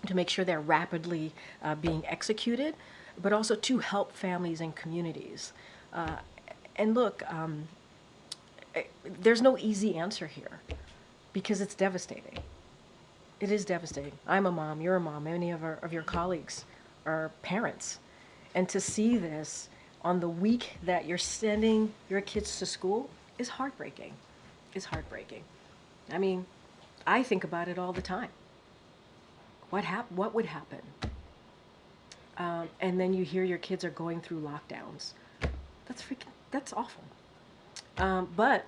to make sure they're rapidly being executed, but also to help families and communities. And look, there's no easy answer here because it's devastating. It is devastating. I'm a mom, you're a mom, many of your colleagues are parents. And to see this on the week that you're sending your kids to school is heartbreaking. It's heartbreaking. I mean, I think about it all the time. What would happen? And then you hear your kids are going through lockdowns. That's awful. But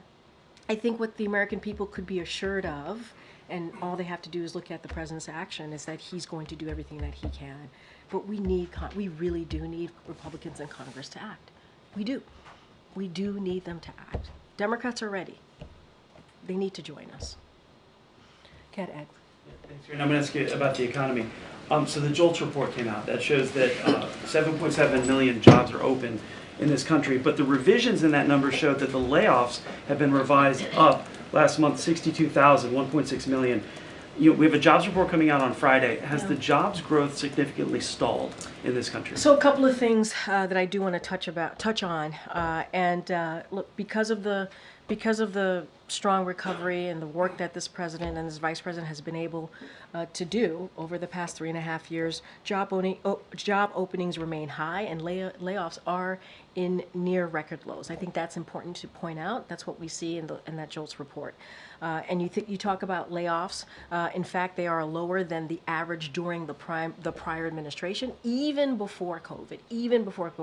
I think what the American people could be assured of, and all they have to do is look at the president's action, is that he's going to do everything that he can. But we really do need Republicans in Congress to act. We do. We do need them to act. Democrats are ready. They need to join us. Go ahead, Ed. Thanks, Karine. I'm going to ask you about the economy. So the JOLTS report came out that shows that 7.7 million jobs are open in this country, but the revisions in that number showed that the layoffs have been revised up. Last month, 62,000, 1.6 million. We have a jobs report coming out on Friday. Has the jobs growth significantly stalled in this country? So a couple of things that I do want to touch on, look, because of the strong recovery and the work that this president and this vice president has been able to do over the past 3.5 years, job openings remain high and layoffs are in near record lows. I think that's important to point out. That's what we see in that JOLTS report. And you talk about layoffs. In fact, they are lower than the average during the prior administration, even before COVID.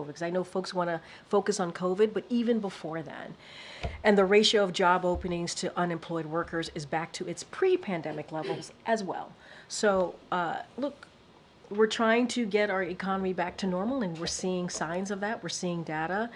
Because I know folks want to focus on COVID, but even before then. And the ratio of job openings to unemployed workers is back to its pre-pandemic levels as well. So look, we're trying to get our economy back to normal, and we're seeing signs of that. We're seeing data.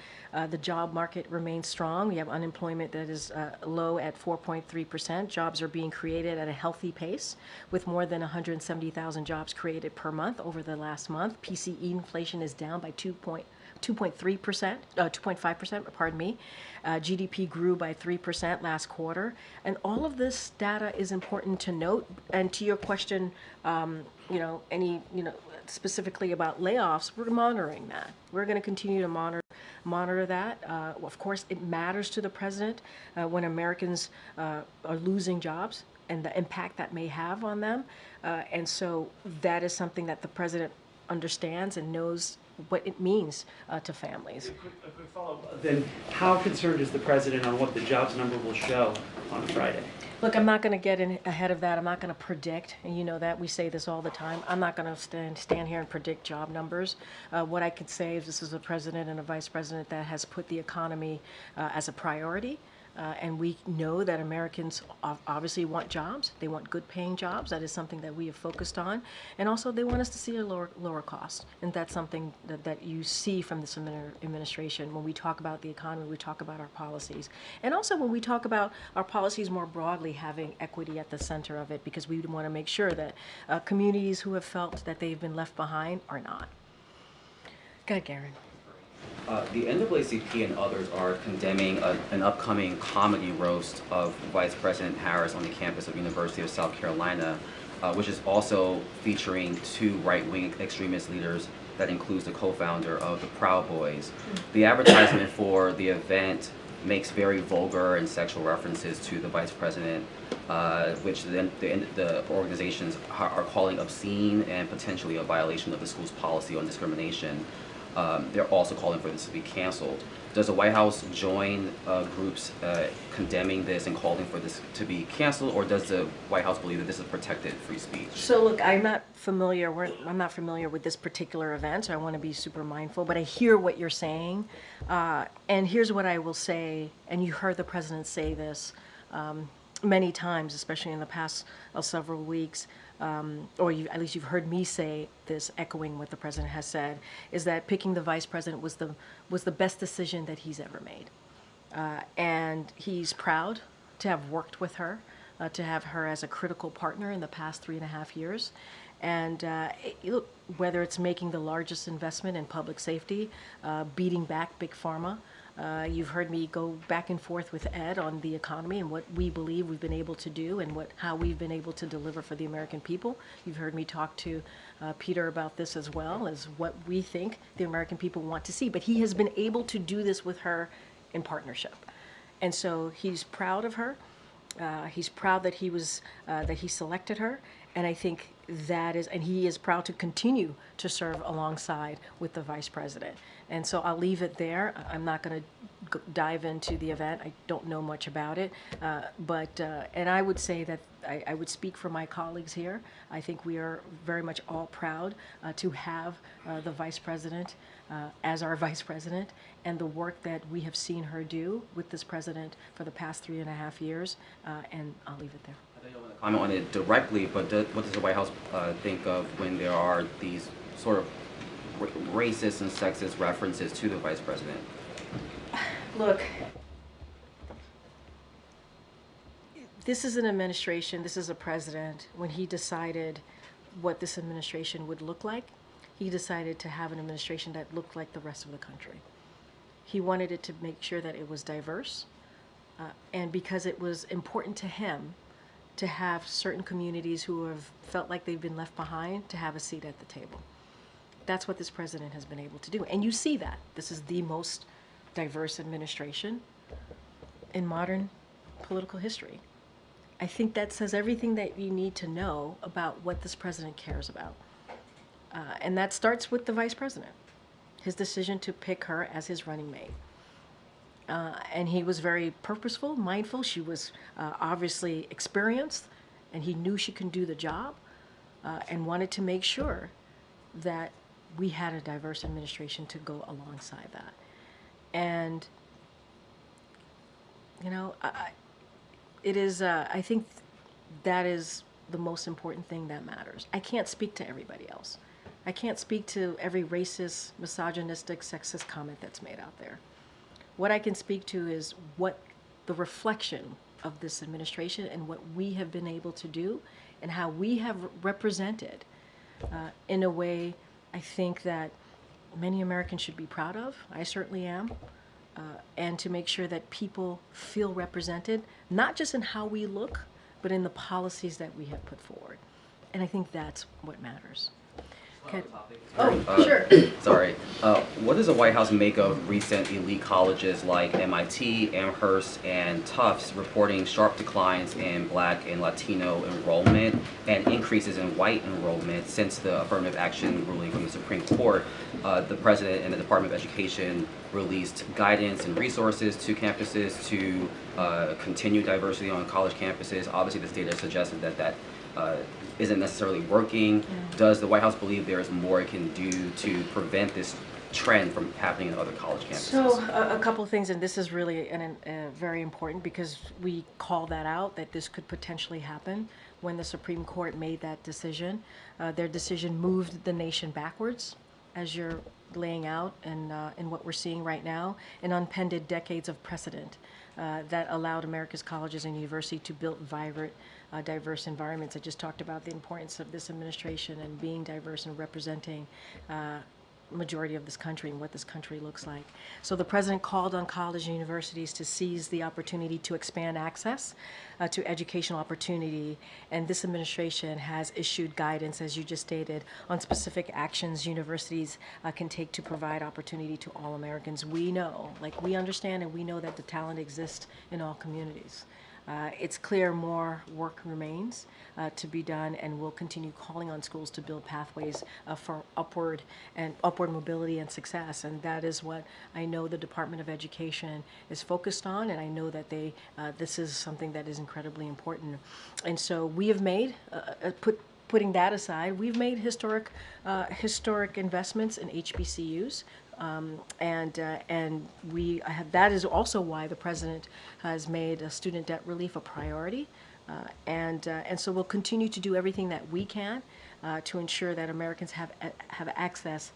The job market remains strong. We have unemployment that is low at 4.3%. Jobs are being created at a healthy pace, with more than 170,000 jobs created per month over the last month. PCE inflation is down by 2.5%, pardon me. GDP grew by 3% last quarter. And all of this data is important to note. And to your question, specifically about layoffs, we're monitoring that. We're going to continue to monitor that. Of course, it matters to the president when Americans are losing jobs and the impact that may have on them. And so that is something that the president understands and knows what it means to families. A quick follow-up. Then how concerned is the president on what the jobs number will show on Friday? Look, I'm not going to get in ahead of that. I'm not going to predict, and you know that. We say this all the time. I'm not going to stand here and predict job numbers. What I could say is this is a president and a vice president that has put the economy as a priority. And we know that Americans obviously want jobs. They want good paying jobs. That is something that we have focused on. And also they want us to see a lower cost. And that's something that you see from this administration. When we talk about the economy, we talk about our policies. And also when we talk about our policies more broadly, having equity at the center of it, because we want to make sure that communities who have felt that they've been left behind are not. Go ahead, Karen. The NAACP and others are condemning an upcoming comedy roast of Vice President Harris on the campus of University of South Carolina, which is also featuring two right-wing extremist leaders that includes the co-founder of the Proud Boys. The advertisement for the event makes very vulgar and sexual references to the Vice President, which then the organizations are calling obscene and potentially a violation of the school's policy on discrimination. They're also calling for this to be canceled. Does the White House join groups condemning this and calling for this to be canceled, or does the White House believe that this is protected free speech? So look, I'm not familiar with this particular event, so I want to be super mindful, but I hear what you're saying. And here's what I will say, and you heard the president say this many times, especially in the past several weeks. Or at least you've heard me say this, echoing what the president has said, is that picking the vice president was the best decision that he's ever made. And he's proud to have worked with her, to have her as a critical partner in the past 3.5 years. And look, whether it's making the largest investment in public safety, beating back Big Pharma, you've heard me go back and forth with Ed on the economy and what we believe we've been able to do and how we've been able to deliver for the American people. You've heard me talk to Peter about this as well, as what we think the American people want to see. But he has been able to do this with her in partnership. And so he's proud of her. He's proud that he selected her. And I think and he is proud to continue to serve alongside with the vice president. And so I'll leave it there. I'm not going to dive into the event. I don't know much about it. And I would say that I would speak for my colleagues here. I think we are very much all proud to have the vice president as our vice president, and the work that we have seen her do with this president for the past 3.5 years. And I'll leave it there. I don't want to comment on it directly, but what does the White House think of when there are these sort of racist and sexist references to the vice president? Look, this is an administration, this is a president. When he decided what this administration would look like, he decided to have an administration that looked like the rest of the country. He wanted it to make sure that it was diverse, and because it was important to him to have certain communities who have felt like they've been left behind to have a seat at the table. That's what this president has been able to do. And you see that. This is the most diverse administration in modern political history. I think that says everything that you need to know about what this president cares about. And that starts with the vice president, his decision to pick her as his running mate. And he was very purposeful, mindful. She was obviously experienced, and he knew she can do the job, and wanted to make sure that we had a diverse administration to go alongside that. And, you know, it is, I think that is the most important thing that matters. I can't speak to everybody else. I can't speak to every racist, misogynistic, sexist comment that's made out there. What I can speak to is what the reflection of this administration and what we have been able to do and how we have represented in a way I think that many Americans should be proud of. I certainly am. And to make sure that people feel represented, not just in how we look, but in the policies that we have put forward. And I think that's what matters. Okay. Oh, sure. Sorry. What does the White House make of recent elite colleges like MIT, Amherst, and Tufts reporting sharp declines in Black and Latino enrollment and increases in white enrollment since the affirmative action ruling from the Supreme Court? The President and the Department of Education released guidance and resources to campuses to continue diversity on college campuses. Obviously, this data suggested that isn't necessarily working. Does the White House believe there is more it can do to prevent this trend from happening in other college campuses? So a couple of things, and this is really very important because we call that out, that this could potentially happen when the Supreme Court made that decision. Their decision moved the nation backwards, as you're laying out in what we're seeing right now, and unpended decades of precedent that allowed America's colleges and universities to build vibrant, diverse environments. I just talked about the importance of this administration and being diverse and representing majority of this country and what this country looks like. So the President called on college and universities to seize the opportunity to expand access to educational opportunity, and this administration has issued guidance, as you just stated, on specific actions universities can take to provide opportunity to all Americans. We know, we understand and we know that the talent exists in all communities. It's clear more work remains to be done, and we'll continue calling on schools to build pathways for upward mobility and success. And that is what I know the Department of Education is focused on, and I know that this is something that is incredibly important. And so we have made, putting that aside, we've made historic investments in HBCUs. And we have, that is also why the President has made student debt relief a priority, and so we'll continue to do everything that we can to ensure that Americans have access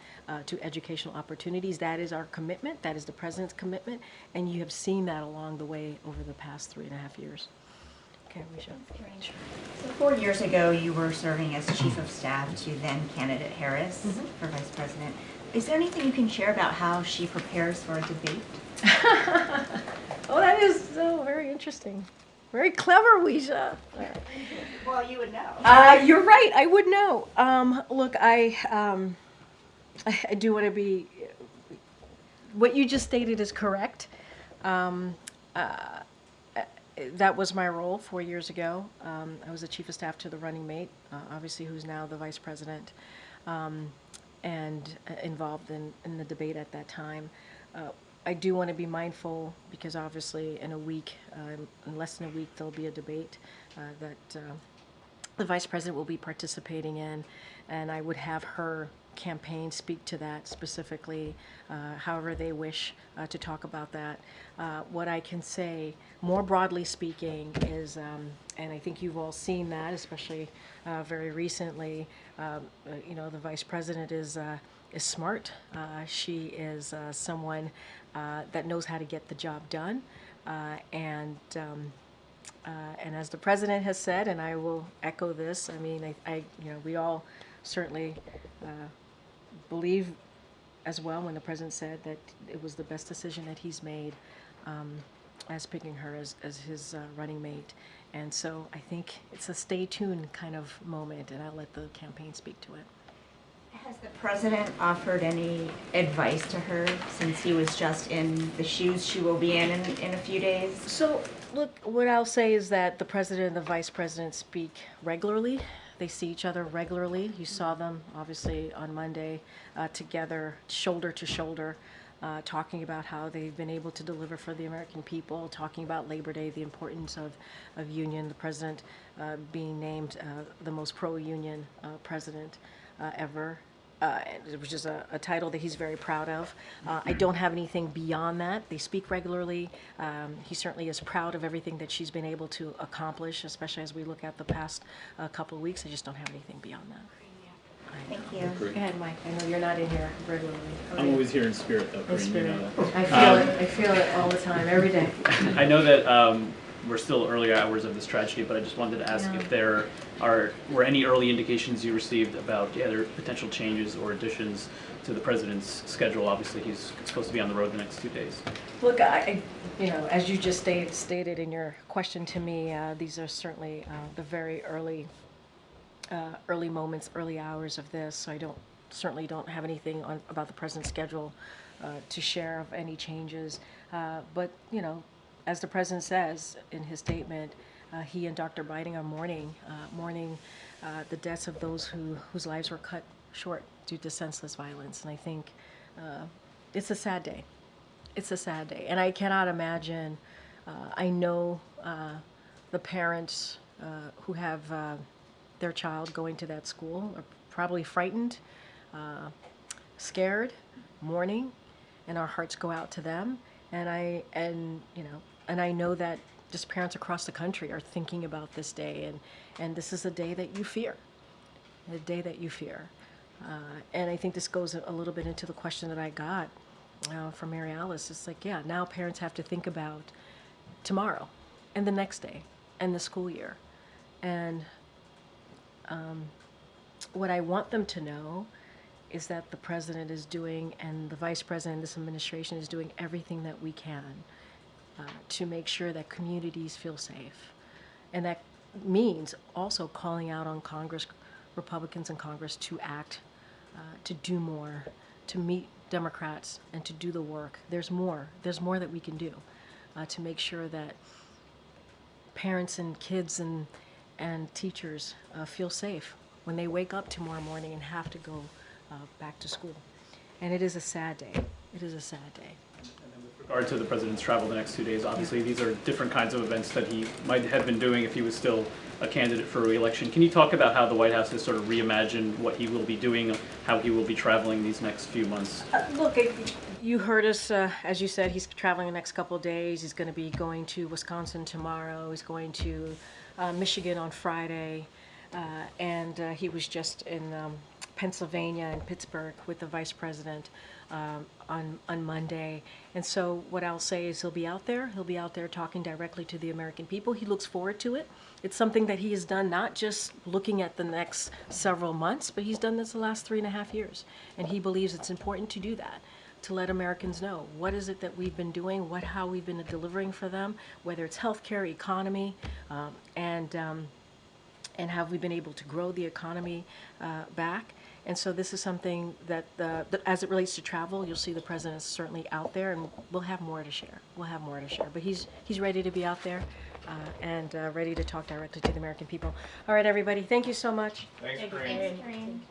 to educational opportunities. That is our commitment. That is the President's commitment, and you have seen that along the way over the past 3.5 years. Okay, Risha. So 4 years ago, you were serving as Chief of Staff to then candidate Harris for Vice President. Is there anything you can share about how she prepares for a debate? Oh, that is very interesting. Very clever, Wisha. Well, you would know. You're right, I would know. Look, I do want to be, what you just stated is correct. That was my role 4 years ago. I was the Chief of Staff to the running mate, obviously who's now the Vice President. And involved in the debate at that time. I do want to be mindful because obviously in a week, in less than a week, there'll be a debate that the Vice President will be participating in, and I would have her campaign speak to that specifically, however they wish to talk about that. What I can say, more broadly speaking, is, and I think you've all seen that, especially very recently, you know, the Vice President is smart. She is someone that knows how to get the job done, and as the President has said, and I will echo this, I mean, you know, we all certainly believe as well when the President said that it was the best decision that he's made as picking her as his running mate. And so I think it's a stay tuned kind of moment, and I'll let the campaign speak to it. Has the President offered any advice to her since he was just in the shoes she will be in a few days? So, look, what I'll say is that the President and the Vice President speak regularly. They see each other regularly. You saw them, obviously, on Monday together, shoulder to shoulder, talking about how they've been able to deliver for the American people, talking about Labor Day, the importance of union, the President being named the most pro-union president ever. Which is a title that he's very proud of. I don't have anything beyond that. They speak regularly. He certainly is proud of everything that she's been able to accomplish, especially as we look at the past couple of weeks. I just don't have anything beyond that. Thank you. Go ahead, Mike. I know you're not in here regularly. I'm always here in spirit, though. In Karine, spirit. you know that. I feel it. I feel it all the time, every day. I know that we're still early hours of this tragedy, but I just wanted to ask Yeah. if there were any early indications you received about there potential changes or additions to the president's schedule. Obviously, he's supposed to be on the road the next 2 days. Look, as you just stated in your question to me, these are certainly the very early moments, early hours of this. So I certainly don't have anything about the president's schedule to share of any changes. But as the president says in his statement, he and Dr. Biden are mourning the deaths of those whose lives were cut short due to senseless violence. And I think it's a sad day. It's a sad day. And I cannot imagine, I know the parents who have their child going to that school are probably frightened, scared, mourning, and our hearts go out to them. And I know that just parents across the country are thinking about this day, and this is a day that you fear, a day that you fear. And I think this goes a little bit into the question that I got from Mary Alice. It's like, yeah, now parents have to think about tomorrow and the next day and the school year. And what I want them to know is that the president is doing, and the vice president, this administration is doing everything that we can to make sure that communities feel safe. And that means also calling out on Congress, Republicans in Congress, to act, to do more, to meet Democrats and to do the work. There's more that we can do to make sure that parents and kids and teachers feel safe when they wake up tomorrow morning and have to go back to school. And it is a sad day. It is a sad day. With regard to the president's travel the next 2 days, obviously these are different kinds of events that he might have been doing if he was still a candidate for re-election. Can you talk about how the White House has sort of reimagined what he will be doing, how he will be traveling these next few months? Look, you heard us, as you said, he's traveling the next couple of days. He's going to be going to Wisconsin tomorrow. He's going to Michigan on Friday. And he was just in Pennsylvania and Pittsburgh with the vice president on Monday. And so what I'll say is he'll be out there. He'll be out there talking directly to the American people. He looks forward to it. It's something that he has done, not just looking at the next several months, but he's done this the last 3.5 years. And he believes it's important to do that, to let Americans know what is it that we've been doing, how we've been delivering for them, whether it's healthcare, economy, and have we been able to grow the economy back. And so this is something that, as it relates to travel, you'll see the president's certainly out there, and we'll have more to share. We'll have more to share. But he's ready to be out there and ready to talk directly to the American people. All right, everybody, thank you so much. Thanks, Thank you. Karine. Thanks, Karine.